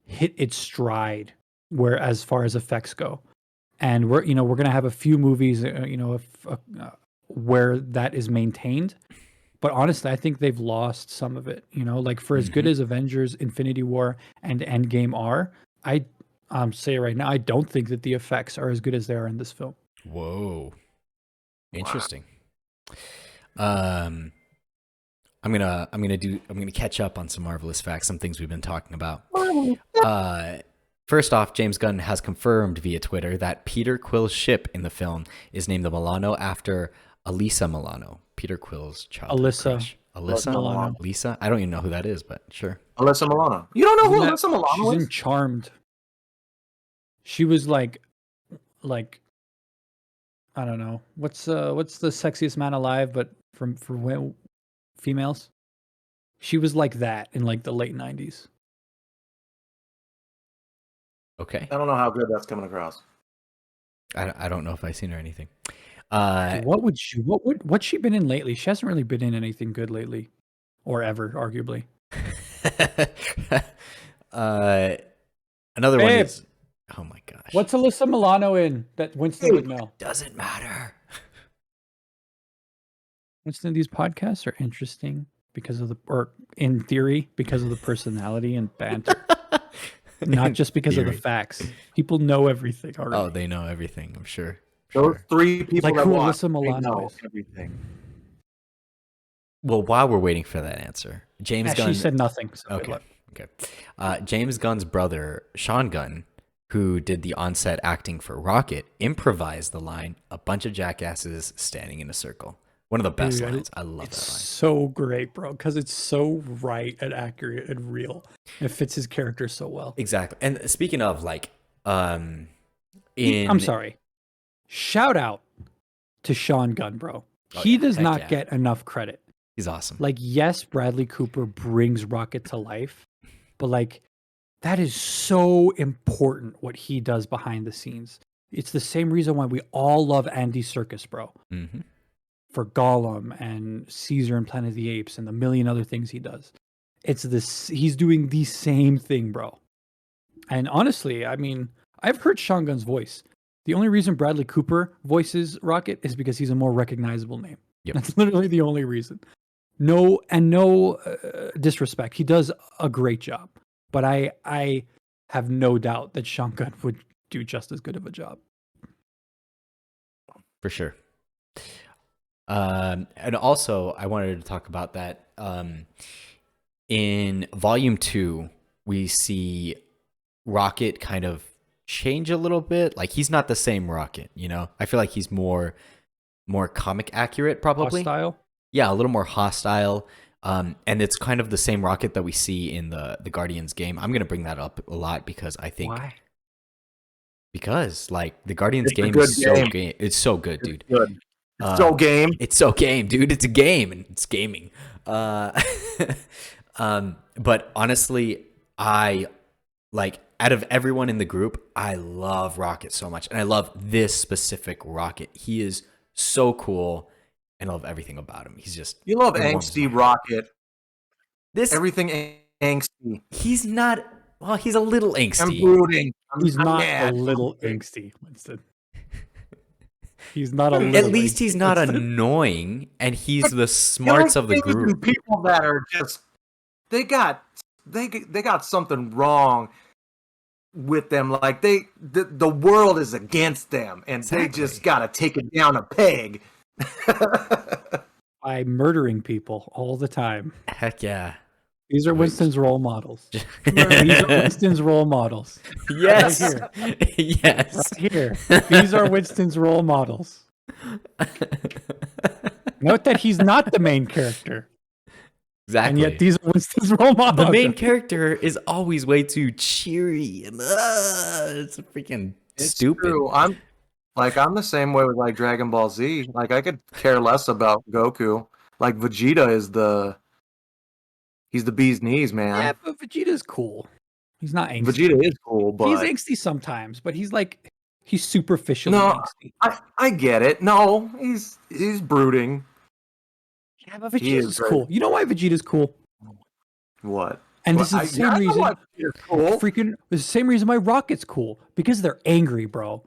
hit its stride, where as far as effects go. And we're going to have a few movies, where that is maintained. But honestly, I think they've lost some of it, you know, like for as good as Avengers, Infinity War, and Endgame are, I say right now, I don't think that the effects are as good as they are in this film. Whoa. Interesting. I'm gonna catch up on some marvelous facts, some things we've been talking about. First off, James Gunn has confirmed via Twitter that Peter Quill's ship in the film is named the Milano after Alyssa Milano, Peter Quill's childhood crush. Alyssa Milano. Lisa? I don't even know who that is, but sure. Alyssa Milano. You don't know who Alyssa Milano She's is? in Charmed. She was like, I don't know. What's the sexiest man alive, but for females? She was like that in like the late 90s. Okay. I don't know how good that's coming across. I don't know if I've seen her anything. What's she been in lately? She hasn't really been in anything good lately, or ever, arguably. Another one is Oh my gosh. What's Alyssa Milano in that Winston would know? Doesn't matter. Winston, these podcasts are interesting or in theory, because of the personality and banter. Not just because of the Theory. facts. People know everything already. Oh, they know everything, I'm sure. Those three people Like that who watch, Alyssa they Milano know is. everything. Well, while we're waiting for that answer, James Yeah, Gunn. she said nothing. So Okay. Okay. James Gunn's brother, Sean Gunn, who did the on-set acting for Rocket, improvised the line, "A bunch of jackasses standing in a circle." One of the best Dude, lines. I love it's that line. so great, bro, because it's so right and accurate and real. It fits his character so well. Exactly. And speaking of, like, I'm sorry. Shout out to Sean Gunn, bro. Oh, He yeah. does Heck not yeah. get enough credit. He's awesome. Like, yes, Bradley Cooper brings Rocket to life, but like, that is so important what he does behind the scenes. It's the same reason why we all love Andy Serkis, bro. Mm-hmm. For Gollum and Caesar and Planet of the Apes and the million other things he does. It's this, he's doing the same thing, bro. And honestly, I mean, I've heard Sean Gunn's voice. The only reason Bradley Cooper voices Rocket is because he's a more recognizable name. Yep. That's literally the only reason. No disrespect. He does a great job. But I have no doubt that Sean Gunn would do just as good of a job. For sure. And also, I wanted to talk about that. In Volume 2, we see Rocket kind of change a little bit. Like, he's not the same Rocket, you know? I feel like he's more comic accurate, probably. Hostile? Yeah, a little more hostile. And it's kind of the same Rocket that we see in the Guardians game. I'm going to bring that up a lot because I think... Why? Because, like, the Guardians It's a game good is so game. game. It's so good, dude. Good. So game. It's so game, dude. It's a game and it's gaming. But honestly, I like, out of everyone in the group, I love Rocket so much. And I love this specific Rocket. He is so cool and I love everything about him. He's just... You love it warms angsty my heart. Rocket. This... Everything angsty. He's not... Well, he's a little I'm angsty. brooding. He's I'm not mad. a little angsty, Winston. He's not a little At least he's angsty, not Winston. annoying and he's the You know, smarts of the these group. People that are just they got something wrong with them. Like the world is against them, and they Exactly. just gotta take it down a peg. By murdering people all the time. Heck yeah. These are Winston's role models. These are Winston's role models. Yes. Right Yes. Right here. These are Winston's role models. Note that he's not the main character. Exactly. And yet these are Winston's role models. The main character is always way too cheery and it's freaking It's stupid. true. I'm the same way with like Dragon Ball Z. Like I could care less about Goku. Like Vegeta is he's the bee's knees, man. Yeah, but Vegeta's cool. He's not angsty. Vegeta is cool, but He's angsty sometimes, but he's superficially No. angsty. I get it. No, he's brooding. Yeah, but He is Vegeta's very- cool. You know why Vegeta's cool? What? And this is the same reason. It's cool. Freaking the same reason why Rocket's cool, because they're angry, bro,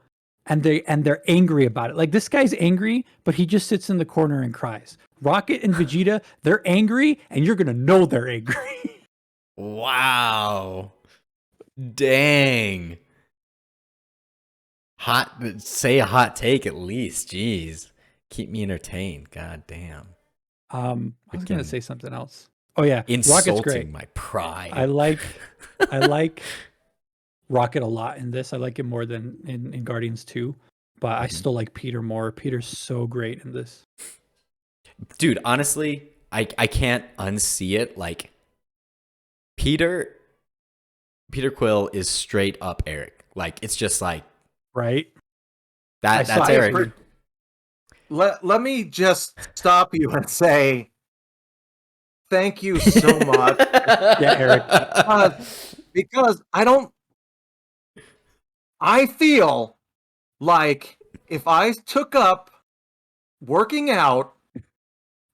and they're angry about it. Like this guy's angry, but he just sits in the corner and cries. Rocket and Vegeta, they're angry, and you're gonna know they're angry. Wow. Dang. Say a hot take at least. Jeez. Keep me entertained. God damn. I was gonna Freaking say something else. Oh yeah, Rocket's Insulting great. my pride. I like Rocket a lot in this. I like it more than in Guardians 2, but I still like Peter more. Peter's so great in this. Dude, honestly, I can't unsee it. Like Peter Quill is straight up Eric. Like it's just like Right? that's I saw it. Eric. Let me just stop you and say thank you so much. Yeah, Eric. Because I feel like if I took up working out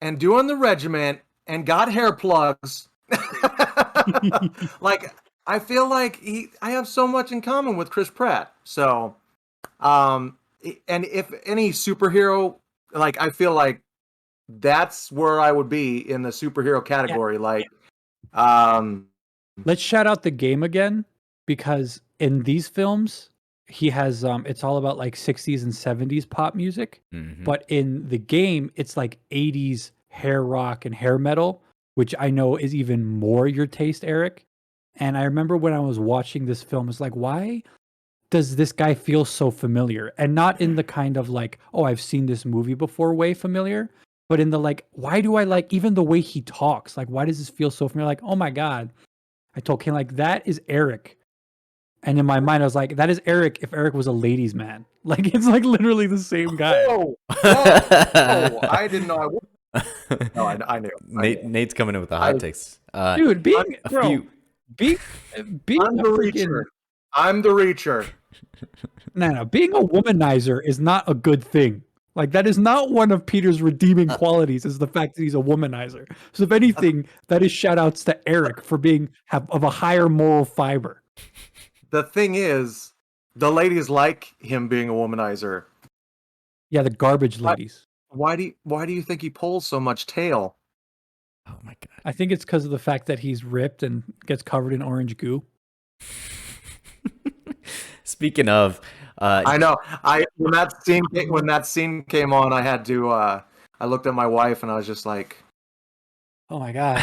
and doing the regiment and got hair plugs, like I feel like I have so much in common with Chris Pratt. So, and if any superhero, like I feel like that's where I would be in the superhero category. Like, Let's shout out the game again, because in these films he has it's all about like 60s and 70s pop music, but in the game it's like 80s hair rock and hair metal, which I know is even more your taste, Eric. And I remember when I was watching this film, it's like, why does this guy feel so familiar? And not in the kind of like, oh, I've seen this movie before way familiar, but in the like, why do I like even the way he talks? Like, why does this feel so familiar? Like, oh my God, I told Ken, like, that is Eric. And in my mind, I was like, that is Eric if Eric was a ladies' man. Like, it's like literally the same guy. whoa, I didn't know I would. No, I knew. Nate's coming in with the hot takes. Dude, being a bro, few. being I'm a the freaking reacher. I'm the reacher. no, being a womanizer is not a good thing. Like, that is not one of Peter's redeeming qualities, is the fact that he's a womanizer. So if anything, that is shout outs to Eric for being of a higher moral fiber. The thing is, the ladies like him being a womanizer. Yeah, the garbage ladies. Why do you think he pulls so much tail? Oh my god. I think it's because of the fact that he's ripped and gets covered in orange goo. Speaking of, I know. When that scene came on, I had to. I looked at my wife and I was just like, Oh my God.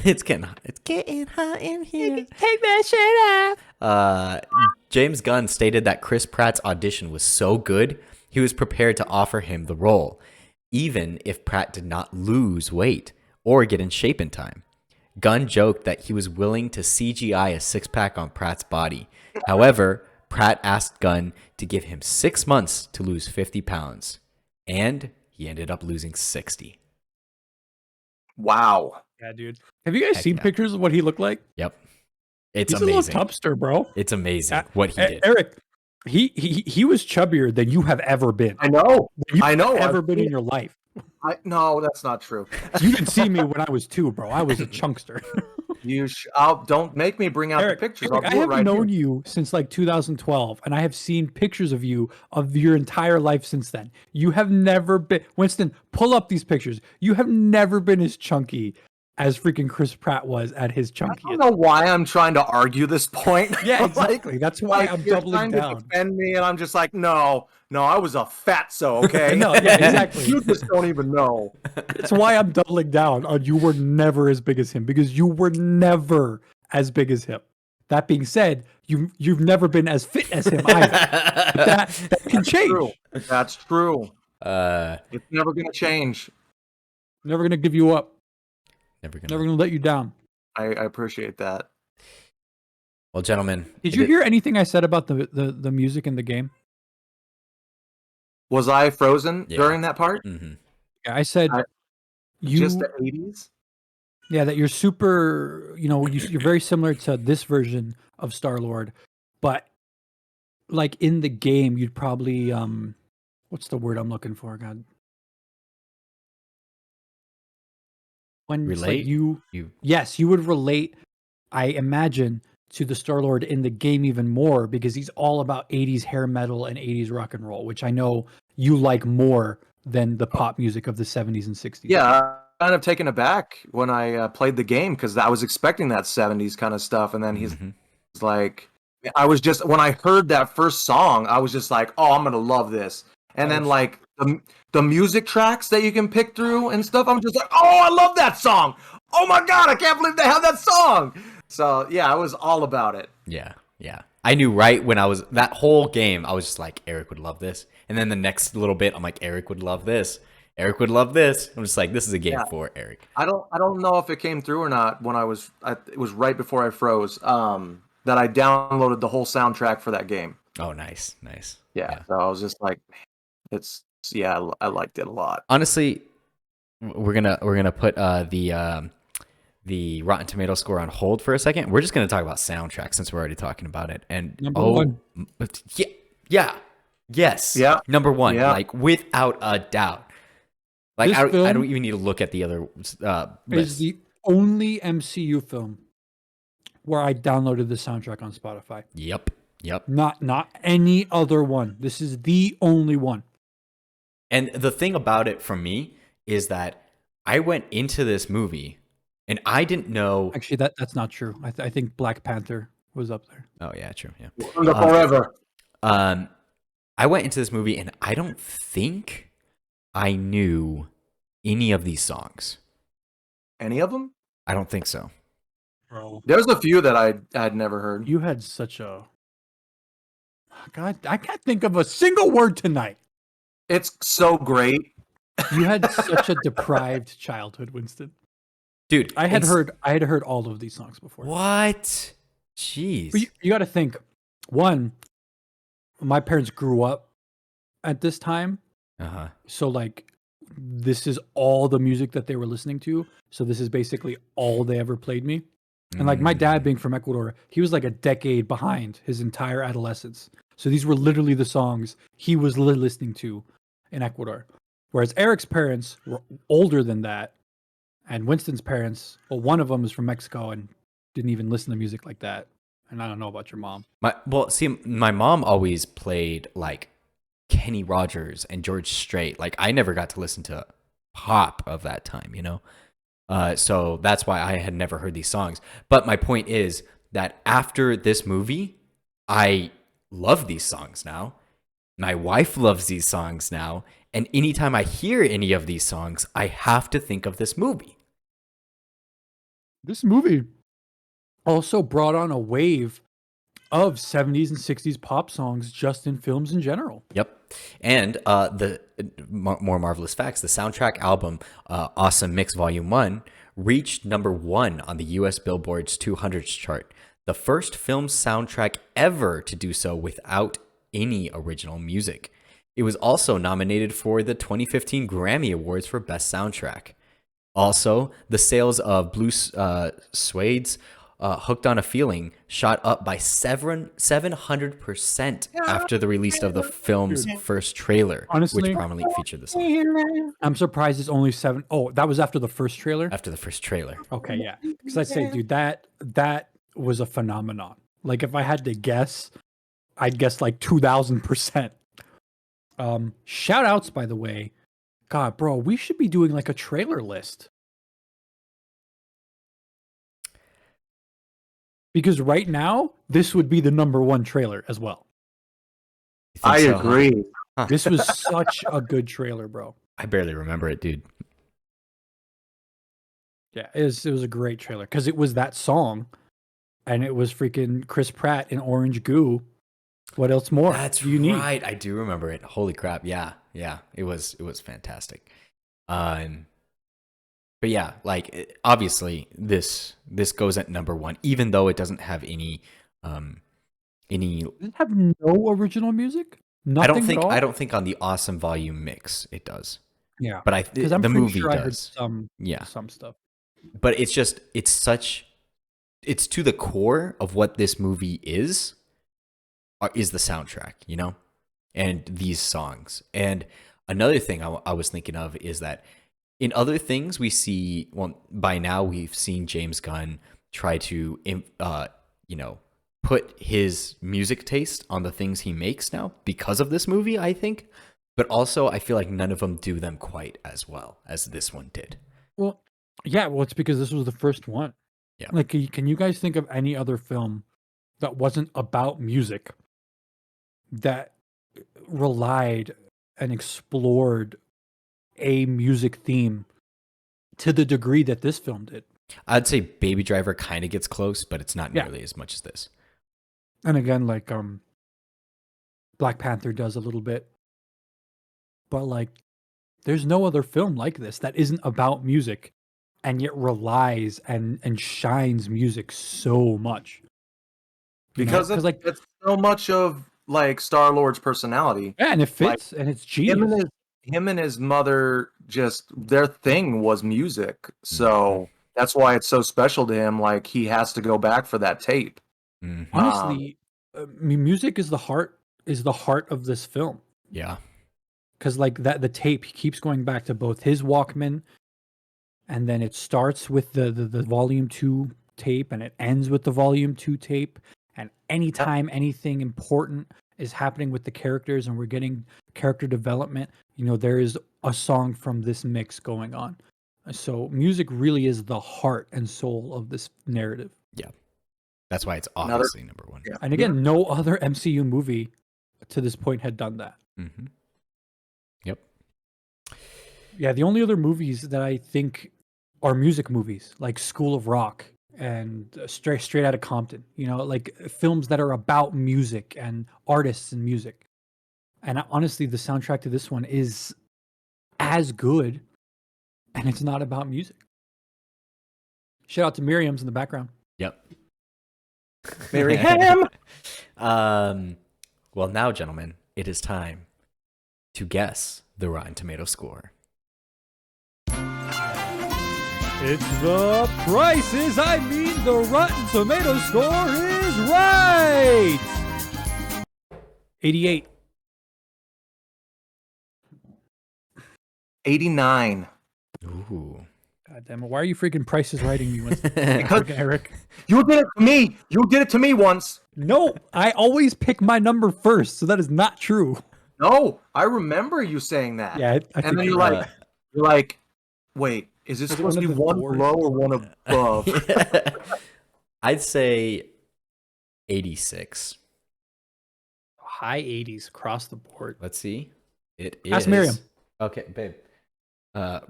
it's getting hot in here. Take that shit off. James Gunn stated that Chris Pratt's audition was so good, he was prepared to offer him the role, even if Pratt did not lose weight or get in shape in time. Gunn joked that he was willing to CGI a six-pack on Pratt's body. However, Pratt asked Gunn to give him 6 months to lose 50 pounds, and he ended up losing 60. wow. Yeah, dude. Have you guys Heck seen yeah. pictures of what he looked like? Yep. It's He's amazing. a little tubster, bro. It's amazing what he did. Eric, he was chubbier than you have ever been. I know. I know. Ever been in your life. No, that's not true. You didn't see me when I was 2, bro. I was a chunkster. Don't make me bring out Eric, the pictures. Eric, I have known you since like 2012, and I have seen pictures of you of your entire life since then. You have never been, Winston, pull up these pictures. You have never been as chunky as freaking Chris Pratt was at his chunkiest. I don't know why I'm trying to argue this point. Yeah, exactly. That's why I'm you're doubling trying to down. defend me, and I'm just like, no, I was a fatso, okay? No, yeah, exactly. You just don't even know. That's why I'm doubling down on you were never as big as him, because you were never as big as him. That being said, you've never been as fit as him either. that can change. True. That's true. It's never gonna change. Never gonna give you up. never Never gonna let you down. I appreciate that. Well, gentlemen, Did you hear anything I said about the music in the game? Was I frozen Yeah. during that part? Mm-hmm. Yeah, I said Just the 80s? Yeah, that you're super, you're very similar to this version of Star-Lord, but like in the game, you'd probably, what's the word I'm looking for, God? When it's like Relate? yes, you would relate, I imagine, to the Star-Lord in the game even more, because he's all about 80s hair metal and 80s rock and roll, which I know you like more than the pop music of the 70s and 60s. Yeah, I'm kind of taken aback when I played the game, because I was expecting that 70s kind of stuff, and then he's like, I was just, when I heard that first song, I was just like, oh, I'm gonna love this. And then like the music tracks that you can pick through and stuff, I'm just like, oh, I love that song. Oh my God, I can't believe they have that song. So yeah, I was all about it. Yeah. I knew right when I was, that whole game, I was just like, Eric would love this. And then the next little bit, I'm like, Eric would love this. Eric would love this. I'm just like, this is a game for Eric. I don't know if it came through or not when it was right before I froze, that I downloaded the whole soundtrack for that game. Oh, nice. Yeah. So I was just like, I liked it a lot. Honestly, we're gonna put the Rotten Tomato score on hold for a second. We're just gonna talk about soundtrack since we're already talking about it. And Number one. Yes, number one, like without a doubt. Like I don't even need to look at the other is the only MCU film where I downloaded the soundtrack on Spotify. Yep. Not any other one. This is the only one. And the thing about it for me is that I went into this movie and I didn't know. Actually, that's not true. I think Black Panther was up there. Oh yeah, true. Yeah. Wakanda forever. I went into this movie and I don't think I knew any of these songs. Any of them? I don't think so. Bro, There's a few that I had never heard. you had such a God. I can't think of a single word tonight. It's so great. You had such a deprived childhood, Winston. Dude, I had heard all of these songs before. What? Jeez. But you got to think. One, my parents grew up at this time, Uh-huh. so like this is all the music that they were listening to. So this is basically all they ever played me. And like my dad being from Ecuador, he was like a decade behind his entire adolescence. So these were literally the songs he was listening to in Ecuador. Whereas Eric's parents were older than that. And Winston's parents, well, one of them is from Mexico and didn't even listen to music like that. And I don't know about your mom. My mom always played like Kenny Rogers and George Strait. Like I never got to listen to pop of that time, you know? So that's why I had never heard these songs. But my point is that after this movie, I love these songs now. My wife loves these songs now. And anytime I hear any of these songs, I have to think of this movie. This movie also brought on a wave of 70s and 60s pop songs just in films in general. Yep. And the more marvelous facts, the soundtrack album, Awesome Mix Volume 1, reached #1 on the US Billboard's 200s chart. The first film soundtrack ever to do so without any original music. It was also nominated for the 2015 Grammy Awards for Best Soundtrack. Also, the sales of Blue Suede's Hooked on a Feeling shot up by 700% after the release of the film's first trailer, Honestly, which prominently featured the song. I'm surprised it's only 7. Oh, that was after the first trailer? After the first trailer. Okay, yeah. Because I'd say, dude, that was a phenomenon. Like, if I had to guess, I'd guess like 2,000%. Shout outs, by the way. God, bro, we should be doing like a trailer list. Because right now, this would be the #1 trailer as well. You think I so, huh? agree. This was such a good trailer, bro. I barely remember it, dude. Yeah, it was a great trailer because it was that song, and it was freaking Chris Pratt in orange goo. What else more? That's do you need? right. I do remember it. Holy crap. Yeah. It was fantastic. But yeah, like obviously this goes at #1, even though it doesn't have any. Does it have no original music? Nothing. I don't think on the Awesome Volume mix it does. Yeah, But because I'm the pretty movie sure I heard does. some Yeah. some stuff. But it's to the core of what this movie is the soundtrack, you know, and these songs. And another thing I was thinking of is that in other things we see, well, by now we've seen James Gunn try to, put his music taste on the things he makes now because of this movie, I think. But also, I feel like none of them do them quite as well as this one did. Well, yeah, it's because this was the first one. Yeah. Like, can you guys think of any other film that wasn't about music that relied and explored a music theme to the degree that this film did? I'd say Baby Driver kind of gets close, but it's not nearly as much as this. And again, like Black Panther does a little bit. But like there's no other film like this that isn't about music and yet relies and shines music so much. Because it's so much of like Star-Lord's personality. Yeah, and it fits and it's genius. Him and his mother, just their thing was music. So that's why it's so special to him. Like he has to go back for that tape. Mm-hmm. Honestly, music is the heart of this film. Yeah. Because like that, the tape keeps going back to both his Walkman, and then it starts with the volume 2 tape and it ends with the volume 2 tape. And anytime anything important is happening with the characters and we're getting character development, there is a song from this mix going on. So music really is the heart and soul of this narrative. Yeah. That's why it's obviously number one. Yeah. And again, no other MCU movie to this point had done that. Mm-hmm. Yep. Yeah, the only other movies that I think are music movies, like School of Rock and Straight Outta Compton, like films that are about music and artists and music. And honestly, the soundtrack to this one is as good, and it's not about music. Shout out to Miriam's in the background. Yep. Miriam. Well, now, gentlemen, it is time to guess the Rotten Tomato score. It's the prices. The Rotten Tomato score is right. 88. 89. Ooh. God damn it! Why are you freaking prices writing me, Winston? Because Eric? you did it to me. You did it to me once. No, I always pick my number first, so that is not true. No, I remember you saying that. Yeah, I think and then you're like, wait, is this supposed to be one below or one above? I'd say 86. high 80s across the board. Let's see. It is. Ask Miriam. Okay, babe.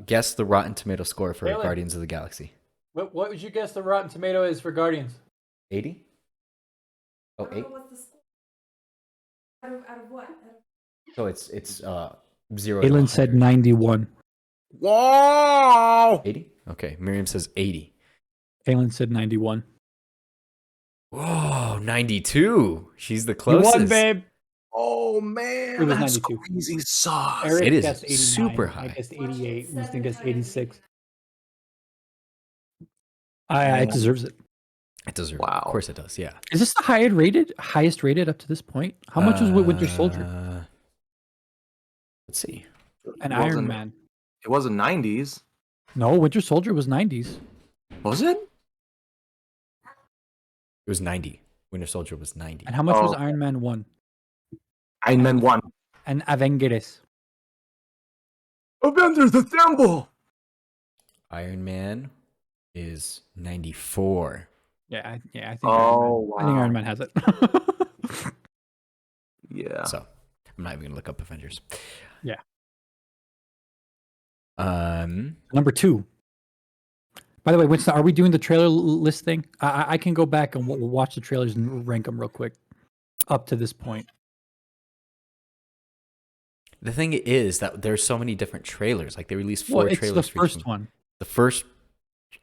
Guess the Rotten Tomato score for Taylor. Guardians of the Galaxy. What would you guess the Rotten Tomato is for Guardians? 80? Oh, 8? What's the score? Out of what? So it's 0 to Aylin said 91. Whoa! 80? Okay, Miriam says 80. Aylin said 91. Whoa, 92. She's the You closest. won, babe. Oh man, It was that's 92. crazy sauce. Eric It is guessed 89. super I high. guessed 88. Winston guessed 86. It deserves it. It deserves. Wow. Of course it does. Yeah. Is this the highest rated up to this point? How much was Winter Soldier Let's see. and It Iron wasn't- Man? It wasn't 90s, No, Winter Soldier was 90s. was it? It was 90. Winter Soldier was 90. And how much was Oh. Iron Man 1? Iron Man 1. And Avengers? Avengers Assemble! Iron Man is 94. Yeah, I think Oh, I think wow. Iron Man has it. Yeah. So I'm not even gonna look up Avengers. Yeah. Number 2. By the way, Winston, are we doing the trailer list thing? I can go back and we'll watch the trailers and rank them real quick up to this point. The thing is that there's so many different trailers. Like they released 4 Well, it's trailers. the for each first one. The first.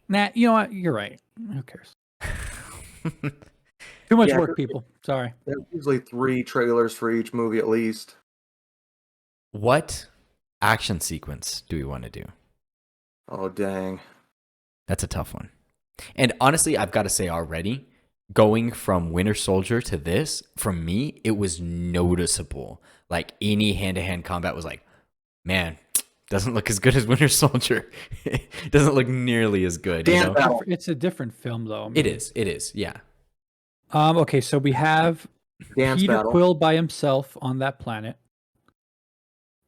Nah, you know what? You're right. Who cares? Too much Yeah, work, people. Sorry. There's usually 3 trailers for each movie at least. What action sequence do we want to do? Oh, dang. That's a tough one. And honestly, I've got to say already, going from Winter Soldier to this, from me, it was noticeable. Like any hand-to-hand combat was like, man, doesn't look as good as Winter Soldier. It doesn't look nearly as good. Dan You know? It's a different film, though. I mean, It is, yeah. Okay, so we have Dance Peter battle. Quill by himself on that planet.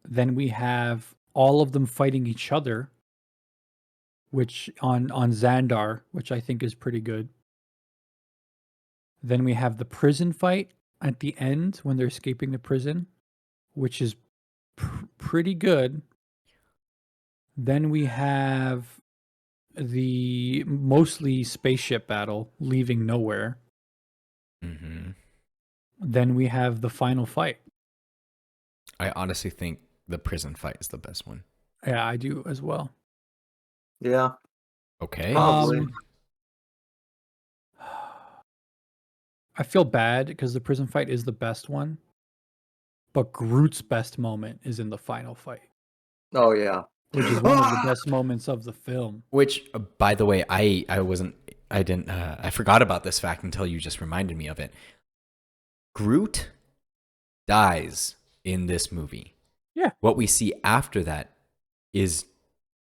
Then we have all of them fighting each other, which on Xandar, which I think is pretty good. Then we have the prison fight at the end when they're escaping the prison, which is pretty good. Then we have the mostly spaceship battle leaving nowhere. Mm-hmm. Then we have the final fight. I honestly think the prison fight is the best one. Yeah, I do as well. Yeah. Okay. Probably. I feel bad because the prison fight is the best one, but Groot's best moment is in the final fight, Oh, yeah. which is one of the best moments of the film. Which, by the way, I forgot about this fact until you just reminded me of it. Groot dies in this movie. Yeah. What we see after that is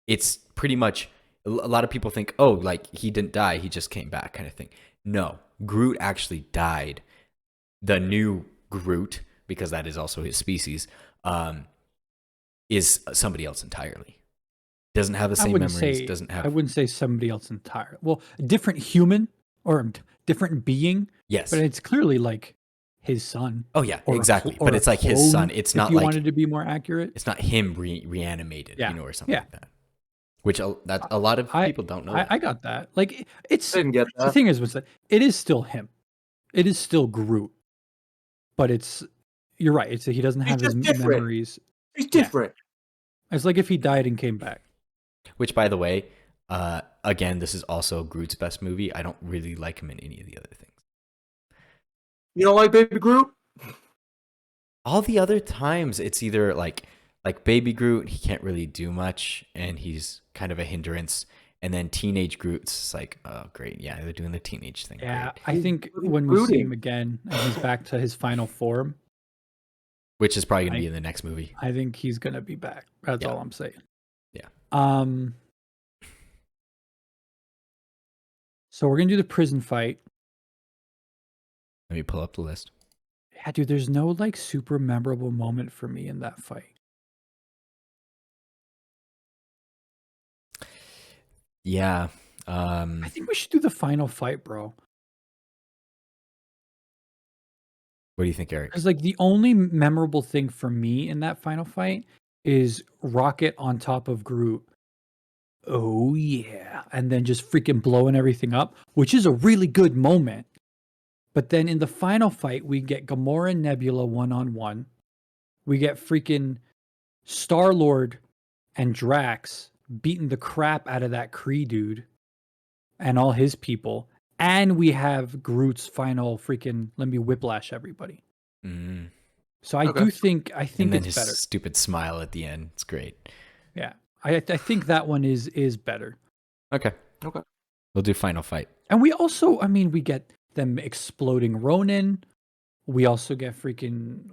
it's pretty much a lot of people think, oh, like he didn't die, he just came back, kind of thing. No, Groot actually died. The new Groot, because that is also his species, is somebody else entirely. Doesn't have the same memories. Doesn't have. I wouldn't say somebody else entirely. Well, a different human or different being. Yes. But it's clearly like his son. Oh yeah, or exactly. or But a it's like his son. clone, It's if not you like wanted to be more accurate. it's not him reanimated, Yeah. or something Yeah. like that. Which that a lot of people don't know. I got that. Like it's Didn't get the that. thing is was that it is still him. It is still Groot. But you're right. He doesn't He's have his just different. memories. He's different. It's like if he died and came back. Which, by the way, again, this is also Groot's best movie. I don't really like him in any of the other things. You don't like Baby Groot? All the other times, it's either like Baby Groot, he can't really do much, and he's kind of a hindrance. And then Teenage Groot's like, oh, great. Yeah, they're doing the teenage thing. Yeah, Great. I think He's when we see brooding. him again and he's back to his final form, Which is probably going to be in the next movie. I think he's gonna be back. That's Yeah. all I'm saying. Yeah. So we're gonna do the prison fight. Let me pull up the list. Yeah, dude, there's no like super memorable moment for me in that fight. Yeah. I think we should do the final fight, bro. What do you think, Eric? Because like the only memorable thing for me in that final fight is Rocket on top of Groot. Oh yeah, and then just freaking blowing everything up, which is a really good moment. But then in the final fight, we get Gamora and Nebula one-on-one. We get freaking Star-Lord and Drax beating the crap out of that Kree dude and all his people. And we have Groot's final freaking let me whiplash everybody. Mm. So I Okay. do think And then it's his better. stupid smile at the end. It's great. Yeah. I think that one is better. Okay. Okay. We'll do final fight. And we also, I mean, we get them exploding Ronin. We also get freaking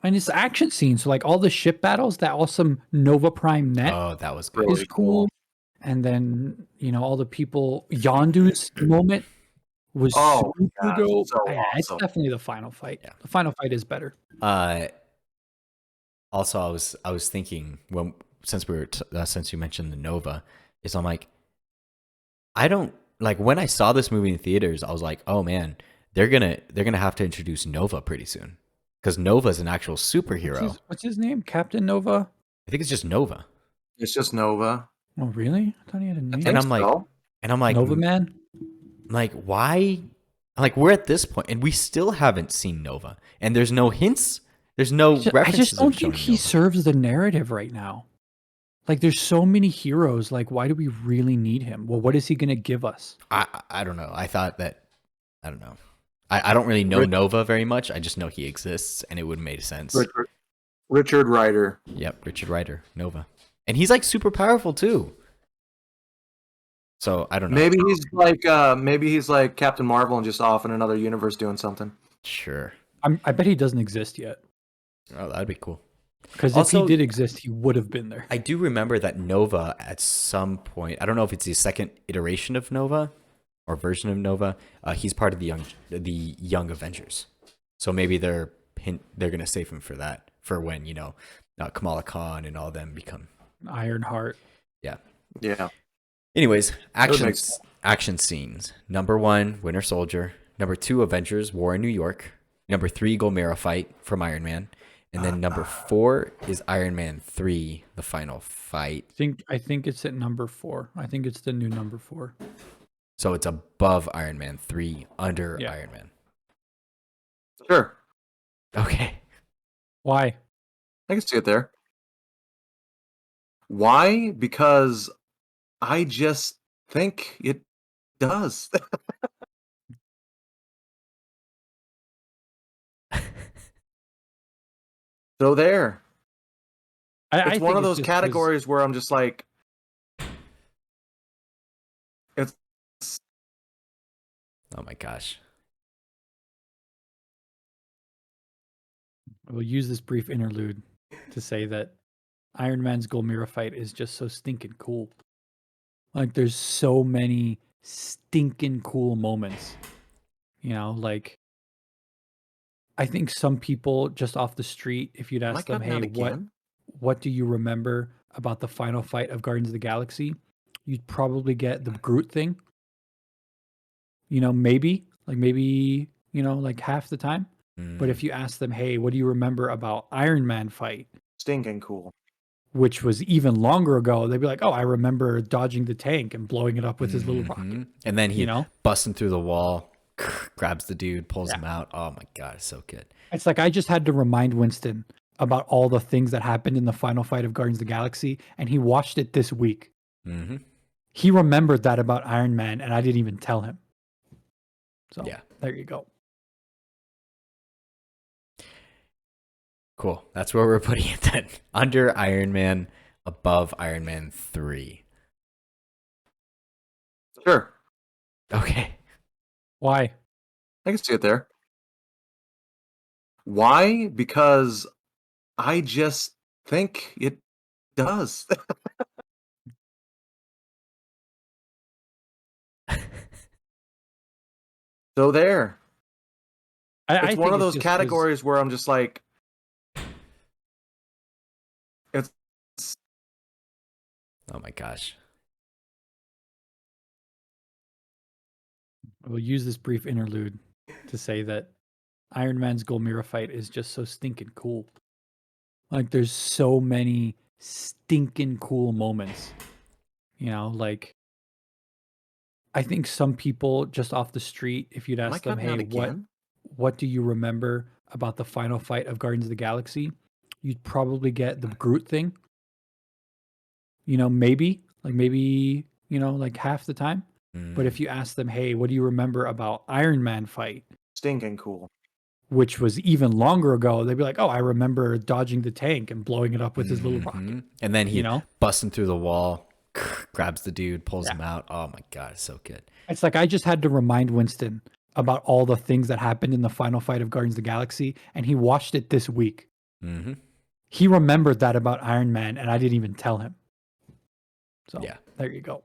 and it's action scenes. So like all the ship battles, that awesome Nova Prime net Oh, that was good. Really is cool. And then, all the people Yondu's moment was Oh, super yeah, dope. so Yeah, it's awesome. definitely the final fight. Yeah. The final fight is better. Also, I was thinking since you mentioned the Nova, is I'm like, I don't like when I saw this movie in theaters, I was like, oh man, they're gonna have to introduce Nova pretty soon because Nova is an actual superhero. What's his name? Captain Nova? I think it's just Nova, It's just Nova. Oh, really? I thought he had a name. and I'm like, so. Nova Man? like why? Like we're at this point, and we still haven't seen Nova, and there's no hints. There's no I references. just don't of showing think he Nova. serves the narrative right now. Like, there's so many heroes. Like, why do we really need him? Well, what is he going to give us? I don't know. I thought that I don't know. I don't really know Nova very much. I just know he exists, and it would have made sense. Richard Ryder. Yep, Richard Ryder, Nova, and he's like super powerful too. So I don't know. Maybe he's like Captain Marvel and just off in another universe doing something. Sure. I bet he doesn't exist yet. Oh, that'd be cool. Because if Also- he did exist, he would have been there. I do remember that Nova at some point. I don't know if it's the second iteration of Nova or version of Nova. He's part of the Young Avengers. So maybe they're gonna save him for that, for when Kamala Khan and all them become. Ironheart. Yeah. Yeah. Anyways, That makes action scenes. Number 1, Winter Soldier. Number 2, Avengers: War in New York. Number 3, Gomera fight from Iron Man. And then number 4 is Iron Man 3, the final fight. I think it's at number 4. I think it's the new number 4. So it's above Iron Man 3, under Yeah. Iron Man. Sure. Okay. Why? I can see it there. Why? Because I just think it does. So there. I It's one think of those just 'cause- categories where I'm just like, it's Oh my gosh. We'll use this brief interlude to say that Iron Man's Gomera fight is just so stinking cool. Like there's so many stinking cool moments. Like I think some people just off the street, if you'd Am I ask them, cutting out "Hey, again? what do you remember about the final fight of Guardians of the Galaxy?" You'd probably get the Groot thing. Maybe, like half the time. But if you ask them, "Hey, what do you remember about Iron Man fight?" Stinking cool. which was even longer ago, they'd be like, "Oh, I remember dodging the tank and blowing it up with his little rocket." And then he You know? busting through the wall, grabs the dude, pulls Yeah. him out. Oh my god, it's so good. It's like I just had to remind Winston about all the things that happened in the final fight of Guardians of the Galaxy, and he watched it this week. Mm-hmm. He remembered that about Iron Man, and I didn't even tell him. So Yeah. there you go. Cool. That's where we're putting it then. Under Iron Man, above Iron Man 3. Sure. Okay. Why? I can see it there. Why? Because I just think it does. So there. I It's one think of those just 'cause- categories where I'm just like, it's Oh my gosh. We'll use this brief interlude to say that Iron Man's Golmira fight is just so stinking cool. Like there's so many stinking cool moments. Like I think some people just off the street, if you'd am I ask them, cutting out "Hey, again? what do you remember about the final fight of Guardians of the Galaxy?" You'd probably get the Groot thing. Maybe, like half the time. But if you ask them, "Hey, what do you remember about Iron Man fight?" Stinking cool. which was even longer ago, they'd be like, "Oh, I remember dodging the tank and blowing it up with his little rocket." And then he You know? busting through the wall, grabs the dude, pulls Yeah. him out. Oh my god, it's so good. It's like I just had to remind Winston about all the things that happened in the final fight of Guardians of the Galaxy, and he watched it this week. Mm-hmm. He remembered that about Iron Man, and I didn't even tell him. So Yeah. there you go.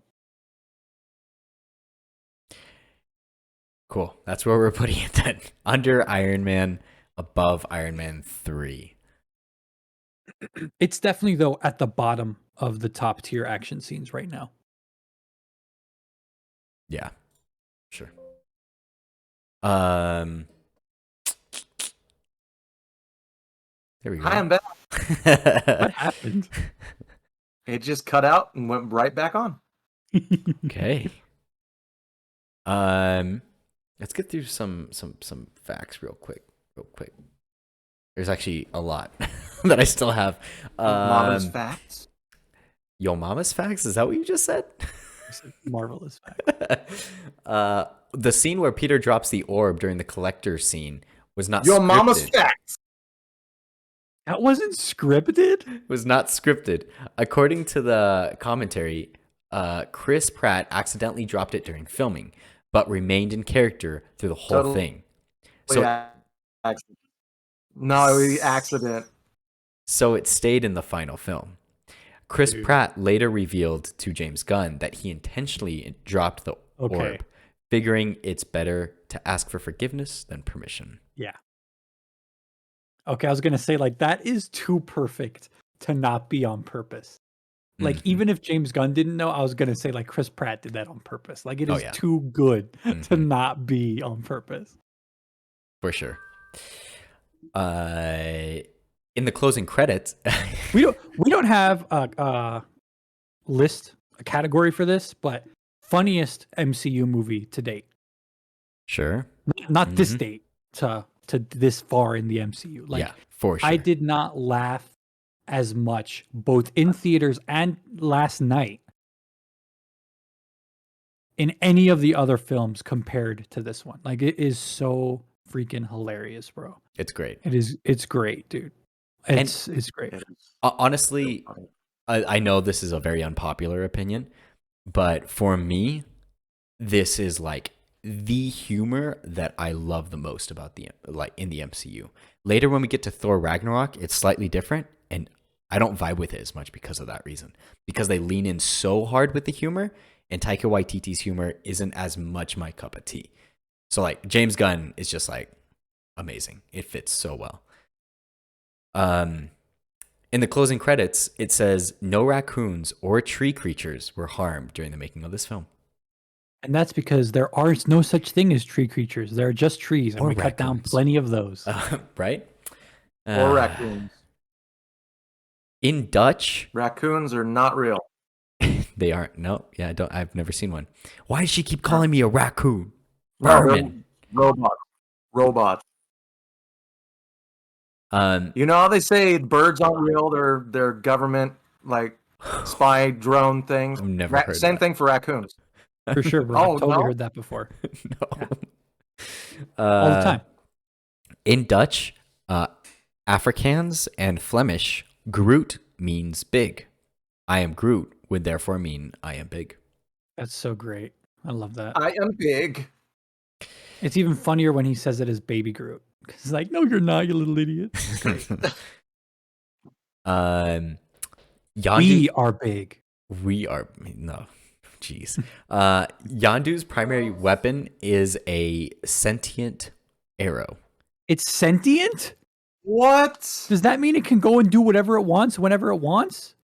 Cool. That's where we're putting it then. Under Iron Man, above Iron Man 3. It's definitely though at the bottom of the top tier action scenes right now. Yeah. Sure. There we go. Hi, I'm back. What happened? It just cut out and went right back on. Okay. Let's get through some facts real quick. There's actually a lot that I still have. Mama's facts. Yo mama's facts? Is that what you just said? Marvelous fact. The scene where Peter drops the orb during the collector scene was not Your scripted. mama's facts. That wasn't scripted? Was not scripted. According to the commentary, Chris Pratt accidentally dropped it during filming, but remained in character through the whole Total- thing. Accident. No, accident. So it stayed in the final film. Chris Dude. Pratt later revealed to James Gunn that he intentionally dropped the orb, figuring it's better to ask for forgiveness than permission. Yeah. Okay, I was going to say, like, that is too perfect to not be on purpose. Like, even if James Gunn didn't know, I was going to say, like, Chris Pratt did that on purpose. Like, it is too good to not be on purpose. For sure. In the closing credits, we don't have a list, a category for this, but funniest MCU movie to date. Sure. Not this date to this far in the MCU. Like, yeah, for sure. I did not laugh as much both in theaters and last night in any of the other films compared to this one. Like, it is so freaking hilarious, bro. It's great. It's great, dude. It's great. Honestly, I know this is a very unpopular opinion, but for me, this is like the humor that I love the most about in the MCU. Later when we get to Thor Ragnarok, it's slightly different, and I don't vibe with it as much because of that reason. Because they lean in so hard with the humor, and Taika Waititi's humor isn't as much my cup of tea. So like James Gunn is just like amazing. It fits so well. In the closing credits, it says no raccoons or tree creatures were harmed during the making of this film. And that's because there are no such thing as tree creatures. There are just trees, and Or we cut down raccoons. plenty of those. Right? Or raccoons. In Dutch, Raccoons are not real. they aren't. No, yeah, I don't. I've never seen one. Why does she keep calling me a raccoon? They're Vermin. Robots. You know how they say birds aren't real? They're government like spy drone things. I've never heard Same that. thing for raccoons. For sure, bro. Oh, I've totally no? heard that before. No. All the time. In Dutch, Afrikaans and Flemish, Groot means big. I am Groot would therefore mean I am big. That's so great. I love that. I am big. It's even funnier when he says it as Baby Groot. He's like, no, you're not, you little idiot. Yondu, We are big. we are no, jeez. Yondu's primary weapon is a sentient arrow. It's sentient? What? Does that mean it can go and do whatever it wants whenever it wants?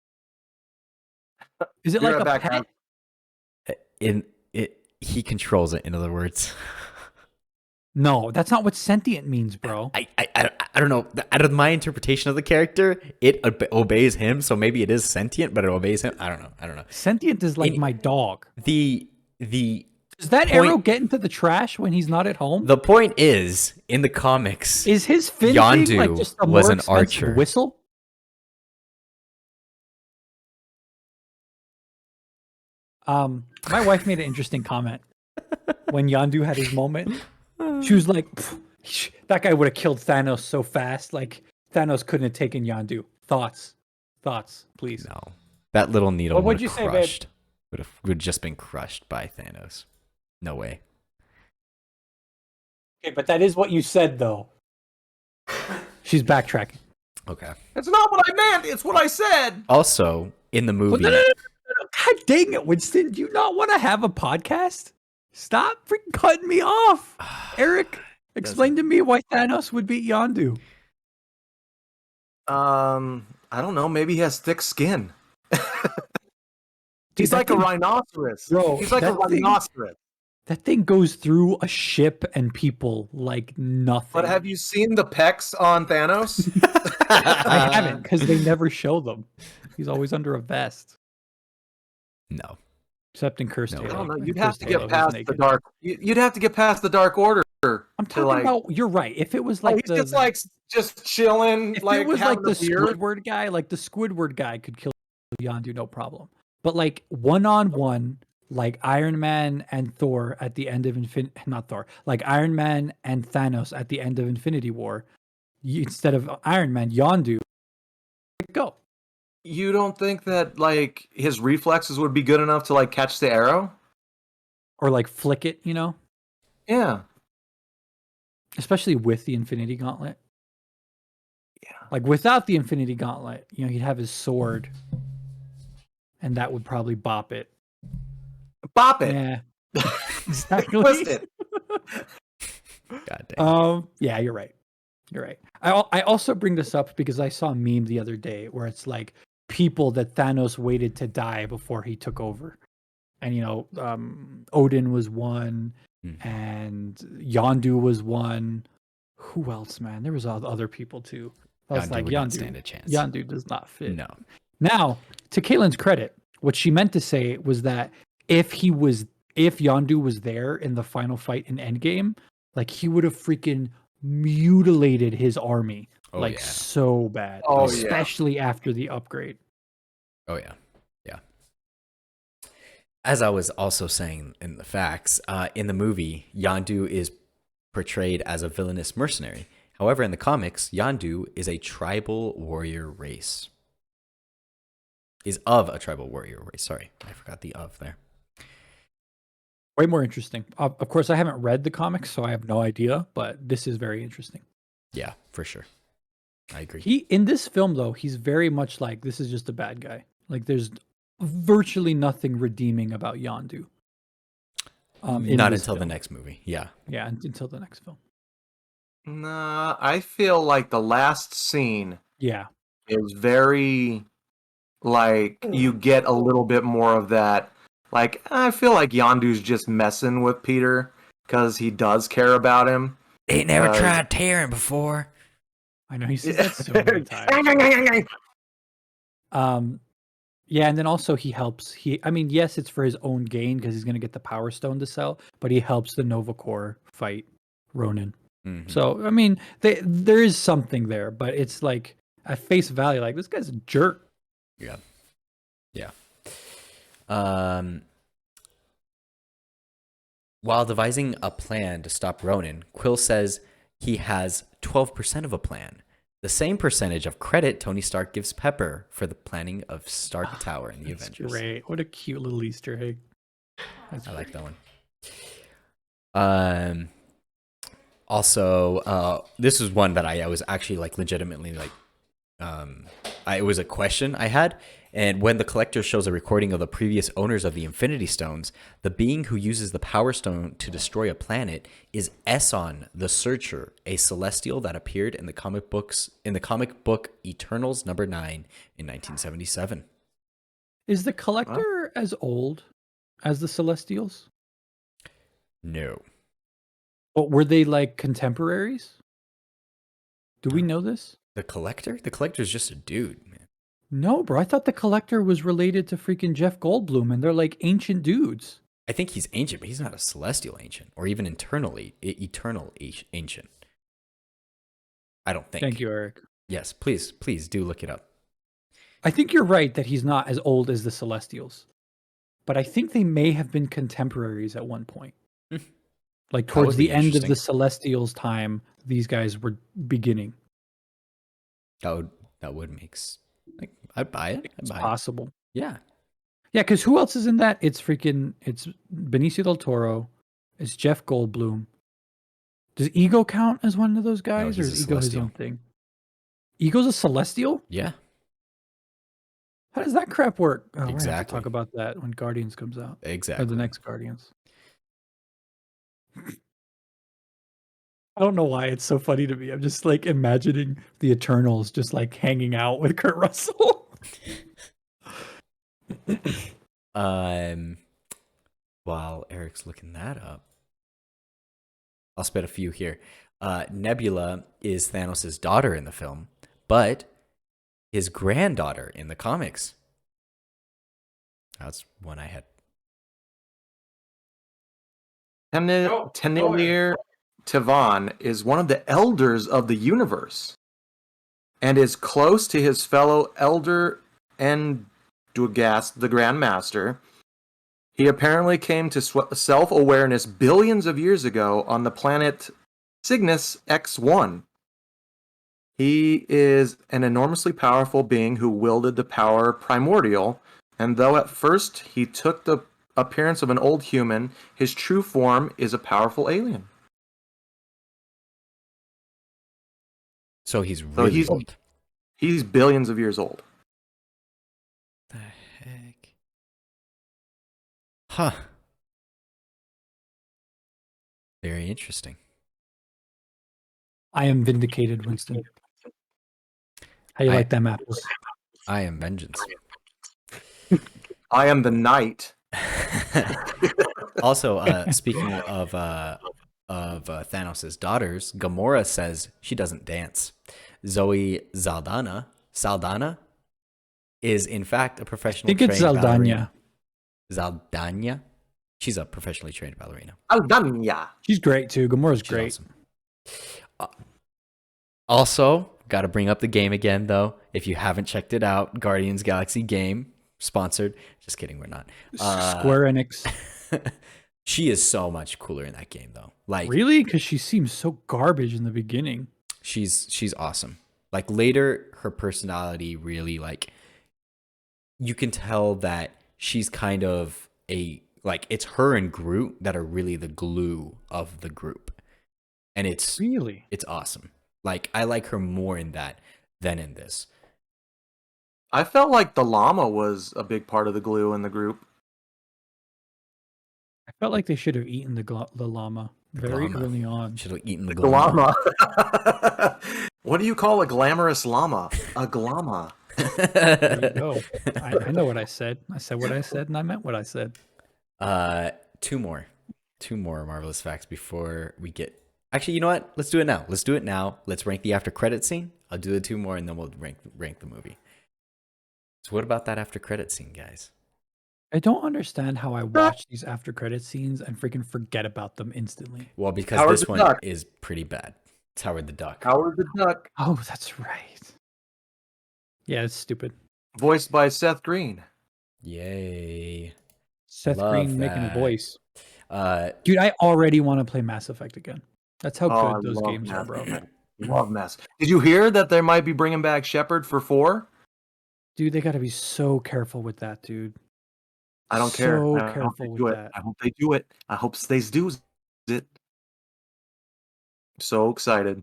Is it Be like right a back, pet? man. He controls it. In other words, No, that's not what sentient means, bro. I don't know. Out of my interpretation of the character, it obeys him. So maybe it is sentient, but it obeys him. I don't know. Sentient is like my dog. The Does that point- arrow get into the trash when he's not at home? the point is in the comics. Is his fin Yondu thing like just a was more an expensive archer. whistle? My wife made an interesting comment when Yondu had his moment. She was like, "That guy would have killed Thanos so fast. Like Thanos couldn't have taken Yondu." Thoughts, please. No, that little needle What would would you have say, babe? crushed. Would have just been crushed by Thanos. No way. Okay, but that is what you said, though. She's backtracking. Okay. It's not what I meant. It's what I said. Also, in the movie, No. God dang it, Winston! Do you not want to have a podcast? Stop freaking cutting me off, Eric. Explain to me why Thanos would beat Yondu. I don't know. Maybe he has thick skin. Dude, He's that like a thing- rhinoceros. Bro, He's like a that thing- rhinoceros. That thing goes through a ship and people like nothing. But have you seen the pecs on Thanos? I haven't, because they never show them. He's always under a vest, no. except in Cursed No, Halo. I don't know. In You'd have Cursed to Halo, get he's past the naked. dark. You'd have to get past the Dark Order. I'm talking about. You're right. If it was Like like he's just like just chilling, if like it was like having the a beer. Squidward guy, like the Squidward guy could kill Yondu, no problem. But like 1-on-1, like Iron Man and Thor at the end of not Thor, like Iron Man and Thanos at the end of Infinity War, instead of Iron Man, Yondu, go. You don't think that like his reflexes would be good enough to like catch the arrow? Or like flick it, you know? Yeah. Especially with the Infinity Gauntlet. Yeah. Like without the Infinity Gauntlet, you know, he'd have his sword, and that would probably bop it. Bop it. Yeah, exactly. Twist it. God dang. Yeah, you're right. You're right. I also bring this up because I saw a meme the other day where it's like people that Thanos waited to die before he took over, and you know, Odin was one, and Yondu was one. Who else, man? There was other people too. I was Yondu like, would not Yondu, stand a chance. Yondu does not fit. No. Now, to Caitlin's credit, what she meant to say was that if Yondu was there in the final fight in Endgame, like he would have freaking mutilated his army Oh, like yeah. so bad, Oh, yeah. especially after the upgrade. Oh yeah, yeah. As I was also saying in the facts, in the movie, Yondu is portrayed as a villainous mercenary. However, in the comics, Yondu is a tribal warrior race. Is of a tribal warrior race. Sorry, I forgot the of there. Way more interesting. Of course, I haven't read the comics, so I have no idea, but this is very interesting. Yeah, for sure. I agree. He in this film though, he's very much like this is just a bad guy. Like there's virtually nothing redeeming about Yondu. Not until the next movie. Yeah. Yeah, until the next film. Nah, I feel like the last scene Yeah. is very, like, you get a little bit more of that. Like, I feel like Yondu's just messing with Peter because he does care about him. Ain't never tried tearing before. I know he says that so many times. Yeah, and then also he helps. I mean, yes, it's for his own gain because he's going to get the Power Stone to sell, but he helps the Nova Corps fight Ronin. Mhm. So I mean, there is something there, but it's like at face value, like this guy's a jerk. Yeah. Yeah. While devising a plan to stop Ronin, Quill says he has 12% of a plan. The same percentage of credit Tony Stark gives Pepper for the planning of Stark Tower in the That's Avengers. great. What a cute little Easter egg. I like that one. Also, this is one that I was actually like legitimately like, it was a question I had. And when the collector shows a recording of the previous owners of the Infinity Stones, the being who uses the Power Stone to destroy a planet is Esson the Searcher, a celestial that appeared in the comic book Eternals #9 in 1977. Is the collector as old as the Celestials? No. But were they like contemporaries? Do we know this? The collector? The collector's just a dude, man. No, bro. I thought the collector was related to freaking Jeff Goldblum, and they're like ancient dudes. I think he's ancient, but he's not a celestial ancient or even eternal ancient. I don't think. Thank you, Eric. Yes, please do look it up. I think you're right that he's not as old as the Celestials, but I think they may have been contemporaries at one point. Like towards the end of the Celestials' time, these guys were beginning. That would make like I'd buy it. It's possible. Yeah. Yeah, because who else is in that? It's Benicio del Toro. It's Jeff Goldblum. Does Ego count as one of those guys, No, or is Ego his own thing? Ego's a Celestial? Yeah. How does that crap work? Oh, we're gonna have to talk Exactly. about that when Guardians comes out. Exactly. Or the next Guardians. I don't know why it's so funny to me. I'm just like imagining the Eternals just like hanging out with Kurt Russell. While Eric's looking that up, I'll spit a few here. Nebula is Thanos' daughter in the film, but his granddaughter in the comics. That's one I had. Tenelier Tivan is one of the elders of the universe and is close to his fellow elder Endugast, the Grand Master. He apparently came to self-awareness billions of years ago on the planet Cygnus X1. He is an enormously powerful being who wielded the power primordial, and though at first he took the appearance of an old human, his true form is a powerful alien. So he's really old. He's billions of years old. The heck? Huh. Very interesting. I am vindicated, Winston. How you like them apples? I am vengeance. I am the knight. Also, speaking of Thanos' daughters, Gamora says she doesn't dance. Zoe Saldana is in fact a professional I think it's trained Zaldana. ballerina. Zaldana? She's a professionally trained ballerina. Aldania. She's great too. Gamora's She's great. awesome. Also, got to bring up the game again, though. If you haven't checked it out, Guardians Galaxy game, sponsored. Just kidding, we're not. Square Enix. She is so much cooler in that game, though. Like, Really? Because she seems so garbage in the beginning. she's awesome. Like, later, her personality really, like, you can tell that she's kind of it's her and Groot that are really the glue of the group. And it's Really? awesome. Like, I like her more in that than in this. I felt like the llama was a big part of the glue in the group. I felt like they should have eaten the llama very llama. early on. Should have eaten the The llama. llama. What do you call a glamorous llama? A glama. There you go. I know what I said. I said what I said, and I meant what I said. Two more marvelous facts before we get. Actually, you know what? Let's do it now. Let's rank the after credit scene. I'll do the two more, and then we'll rank the movie. So, what about that after credit scene, guys? I don't understand how I watch these after credit scenes and freaking forget about them instantly. Well, because Howard this the one Duck. is pretty bad. It's Howard the Duck. Howard the Duck, Oh, that's right. Yeah, it's stupid. voiced by Seth Green. Yay! Seth Love Green making a that. voice. Dude, I already want to play Mass Effect again. That's how I good those love games are, Mass bro. Effect. Love Mass. Did you hear that they might be bringing back Shepard for 4? Dude, they got to be so careful with that, dude. I don't care. So I hope careful they with do it. that. I hope they do it. I hope they do it. So excited.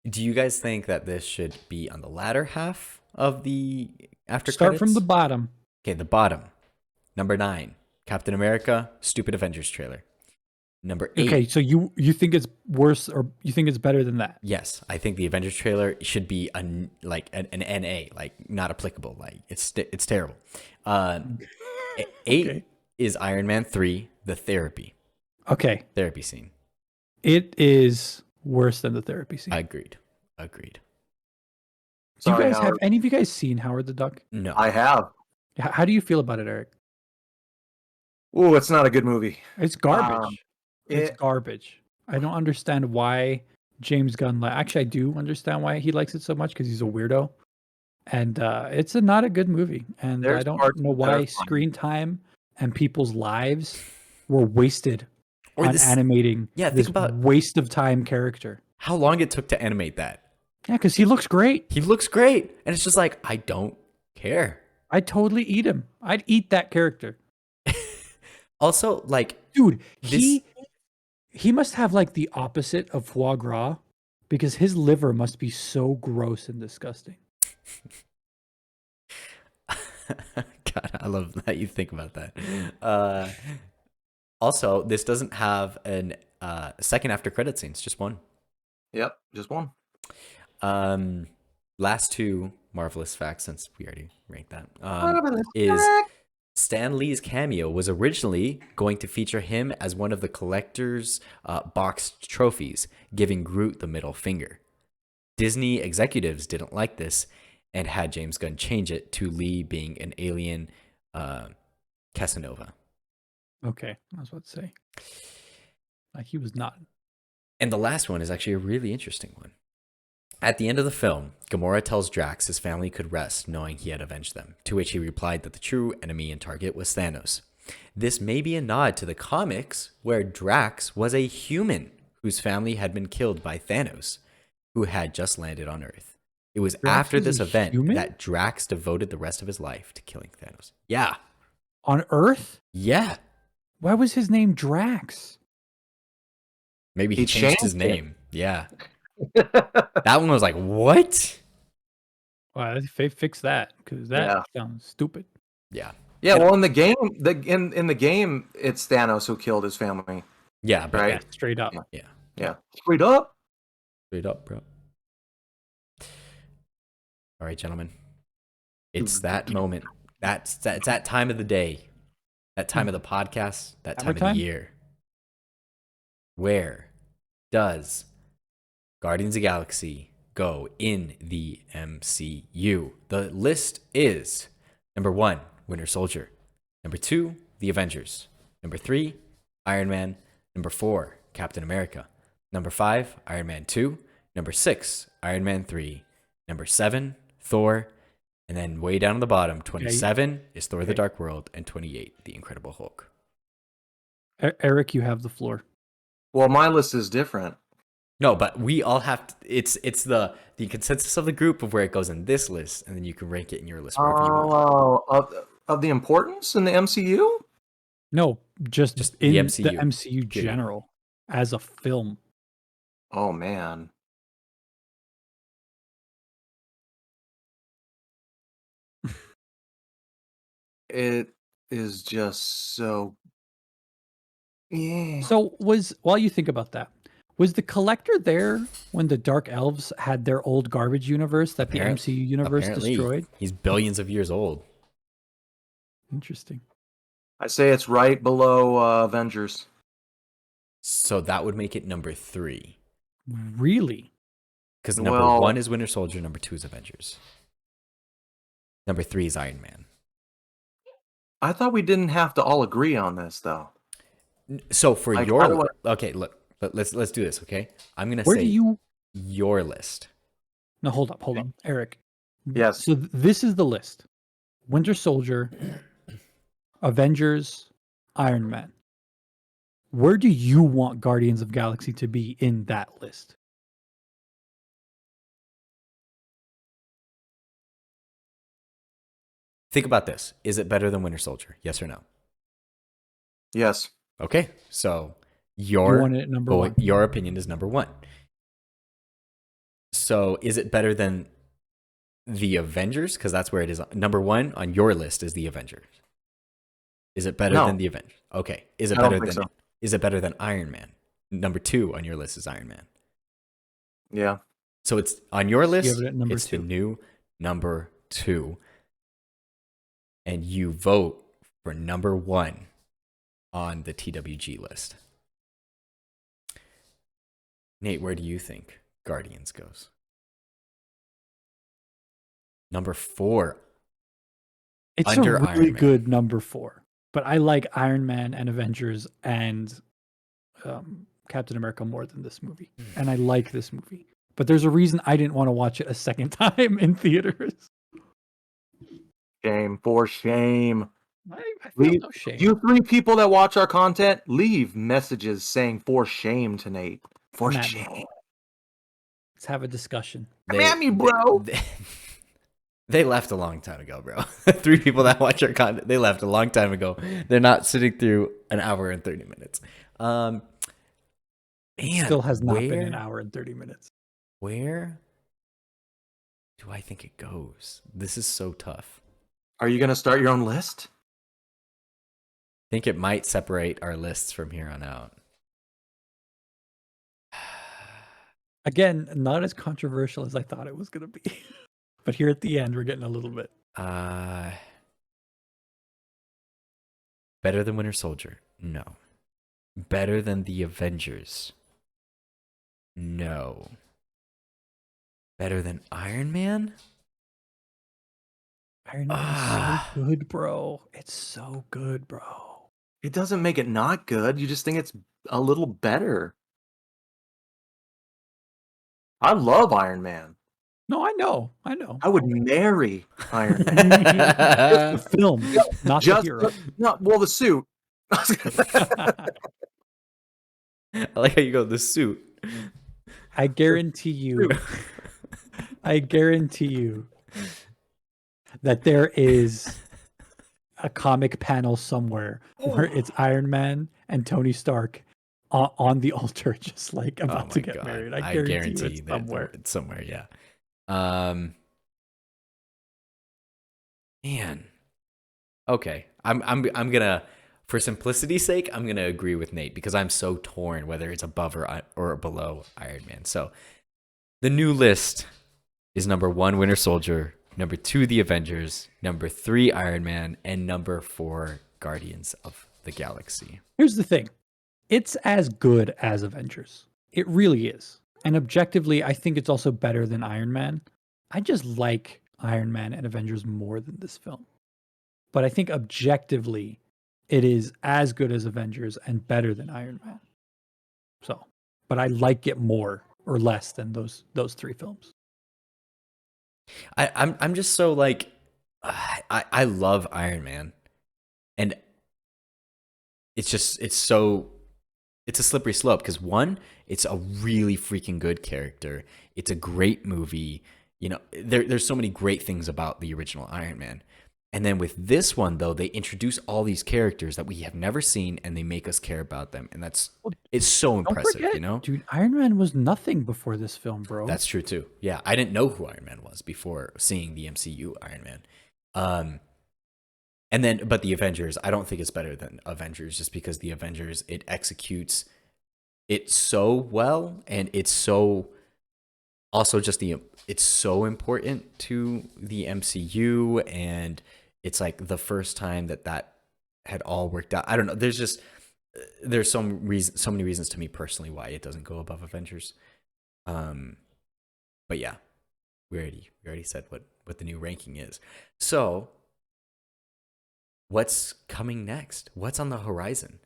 Do you guys think that this should be on the latter half of the after Start credits? from the bottom. Okay, the bottom. Number 9, Captain America, stupid Avengers trailer. Number 8. Okay, so you think it's worse or you think it's better than that? Yes, I think the Avengers trailer should be an NA, like not applicable. Like it's terrible. 8 Okay. is Iron Man 3, the therapy Okay, scene. it is worse than the therapy scene. Agreed. Do you Sorry, guys have Howard. any of you guys seen Howard the Duck? No. I have. How do you feel about it, Eric? Ooh, it's not a good movie. It's garbage. It's It- garbage. I don't understand why James Gunn. Actually, I do understand why he likes it so much because he's a weirdo, and it's not a good movie. And There's I don't parts know that are why funny. screen time and people's lives were wasted Or on this- animating Yeah, think this about- waste of time character. How long it took to animate that? Yeah, because he looks great. He looks great, and it's just like I don't care. I'd totally eat him. I'd eat that character. Also, like Dude, This- he must have like the opposite of foie gras because his liver must be so gross and disgusting. God, I love that you think about that. Also, this doesn't have an second after credit scenes, just one. Yep, just one. Last two marvelous facts, since we already ranked that, is Stan Lee's cameo was originally going to feature him as one of the collector's boxed trophies, giving Groot the middle finger. Disney executives didn't like this and had James Gunn change it to Lee being an alien Casanova. Okay, I was about to say. Like he was not. And the last one is actually a really interesting one. At the end of the film, Gamora tells Drax his family could rest knowing he had avenged them, to which he replied that the true enemy and target was Thanos. This may be a nod to the comics where Drax was a human whose family had been killed by Thanos, who had just landed on Earth. It was Drax after is this a event human? that Drax devoted the rest of his life to killing Thanos. Yeah. On Earth? Yeah. Why was his name Drax? Maybe he He changed his changed it. name. Yeah. That one was like, what? Wow, they fixed that because that Yeah. sounds stupid. Yeah. Yeah, well, in the game, in the game, it's Thanos who killed his family. Yeah, but Right. Yeah, straight up. Yeah. Yeah, straight up. Straight up, bro. All right, gentlemen. It's that moment. It's that time of the day. That time of the podcast. That time of Summertime? the year. Where does Guardians of the Galaxy go in the MCU? The list is number 1, Winter Soldier. Number 2, The Avengers. Number 3, Iron Man. Number 4, Captain America. Number 5, Iron Man 2. Number 6, Iron Man 3. Number 7, Thor. And then way down on the bottom, 27 is Thor the Okay. Dark World, and 28, The Incredible Hulk. Eric, you have the floor. Well, my list is different. No, but we all have to, it's the consensus of the group of where it goes in this list, and then you can rank it in your list wherever you want. Oh, of the importance in the MCU? No, just the in MCU, the MCU period. general as a film. Oh man, it is just so. Yeah. So while you think about that, was the Collector there when the Dark Elves had their old garbage universe that the MCU universe Apparently, destroyed? he's billions of years old. Interesting. I say it's right below Avengers. So that would make it number 3. Really? Because number Well- 1 is Winter Soldier, number 2 is Avengers. Number 3 is Iron Man. I thought we didn't have to all agree on this, though. So for Like, your how do okay, look, let's do this, okay? I'm gonna Where say do you? your list. No, hold up, Eric. Yes. So this is the list: Winter Soldier, Avengers, Iron Man. Where do you want Guardians of Galaxy to be in that list? Think about this. Is it better than Winter Soldier? Yes or no? Yes. Okay, so You your want it at number one. your opinion is number 1. So is it better than the Avengers? Because that's where it is. Number 1 on your list is the Avengers. Is it better No. than the Avengers? Okay. Is it I don't better think than so. is it better than Iron Man? Number 2 on your list is Iron Man. Yeah. So it's on your You list. have it at number It's 2. the new number 2, and you vote for number 1 on the TWG list. Nate, where do you think Guardians goes? Number 4. It's Under a really Iron Man. good number 4, but I like Iron Man and Avengers and Captain America more than this movie, and I like this movie. But there's a reason I didn't want to watch it a second time in theaters. Shame for shame. I feel Leave, no shame. You 3 people that watch our content, leave messages saying for shame to Nate. For Come at me. shame. Let's have a discussion. Come at me, bro. They left a long time ago, bro. 3 people that watch our content, they left a long time ago. They're not sitting through an hour and 30 minutes. Man, Still has not been where- an hour and 30 minutes. Where do I think it goes? This is so tough. Are you going to start your own list? I think it might separate our lists from here on out. Again, not as controversial as I thought it was going to be. But here at the end, we're getting a little bit. Better than Winter Soldier? No. Better than the Avengers? No. Better than Iron Man? Iron Man is so good, bro. It's so good, bro. It doesn't make it not good. You just think it's a little better. I love Iron Man. No, I know. I would marry Iron Man. Just the film, not the Just hero. no, well, the suit. I like how you go, the suit. I guarantee you that there is a comic panel somewhere where it's Iron Man and Tony Stark on the altar, just like about to get married. I guarantee you it's somewhere. It's somewhere, yeah. Man. Okay. I'm gonna, for simplicity's sake, I'm gonna agree with Nate because I'm so torn whether it's above or below Iron Man. So the new list is number 1, Winter Soldier, number 2, The Avengers, number 3, Iron Man, and number 4, Guardians of the Galaxy. Here's the thing. It's as good as Avengers. It really is. And objectively, I think it's also better than Iron Man. I just like Iron Man and Avengers more than this film. But I think objectively, it is as good as Avengers and better than Iron Man. So, but I like it more or less than those 3 films. I'm just so like, I love Iron Man, and it's a slippery slope because 1, it's a really freaking good character. It's a great movie. You know, there's so many great things about the original Iron Man. And then with this one, though, they introduce all these characters that we have never seen, and they make us care about them, and it's so impressive. Don't forget, you know, dude, Iron Man was nothing before this film, bro. that's true too. Yeah, I didn't know who Iron Man was before seeing the MCU Iron Man. And then, but the Avengers, I don't think it's better than Avengers, just because the Avengers, it executes it so well, and it's so also just it's so important to the MCU, and it's like the first time that had all worked out. I don't know. There's so many reasons to me personally why it doesn't go above Avengers. But yeah, we already said what the new ranking is. So what's coming next? What's on the horizon?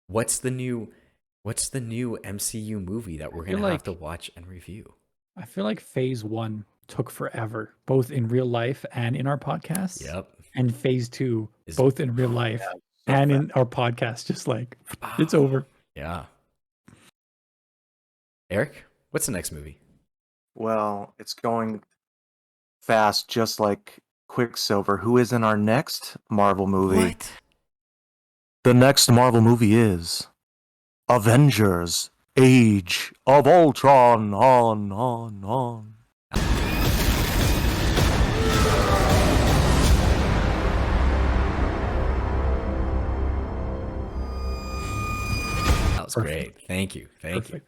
What's the new MCU movie that we're gonna have to watch and review? I feel like phase 1 took forever, both in real life and in our podcast. Yep. And phase 2, both in real life and in our podcast, just like it's over. Yeah. Eric, what's the next movie? Well, it's going fast, just like Quicksilver, who is in our next Marvel movie. What? The next Marvel movie is Avengers: Age of Ultron. On. That was great. Thank you. Perfect.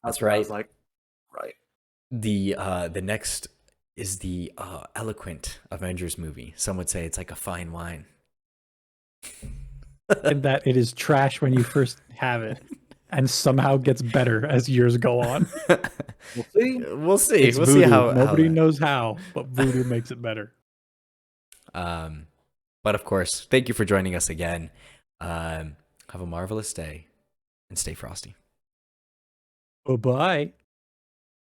That's right. I was like, right. The next is the eloquent Avengers movie. Some would say it's like a fine wine. And that it is trash when you first have it and somehow gets better as years go on. We'll see. We'll see. It's We'll voodoo. see how Nobody how knows how, but voodoo makes it better. But of course, thank you for joining us again. Have a marvelous day and stay frosty. Bye-bye.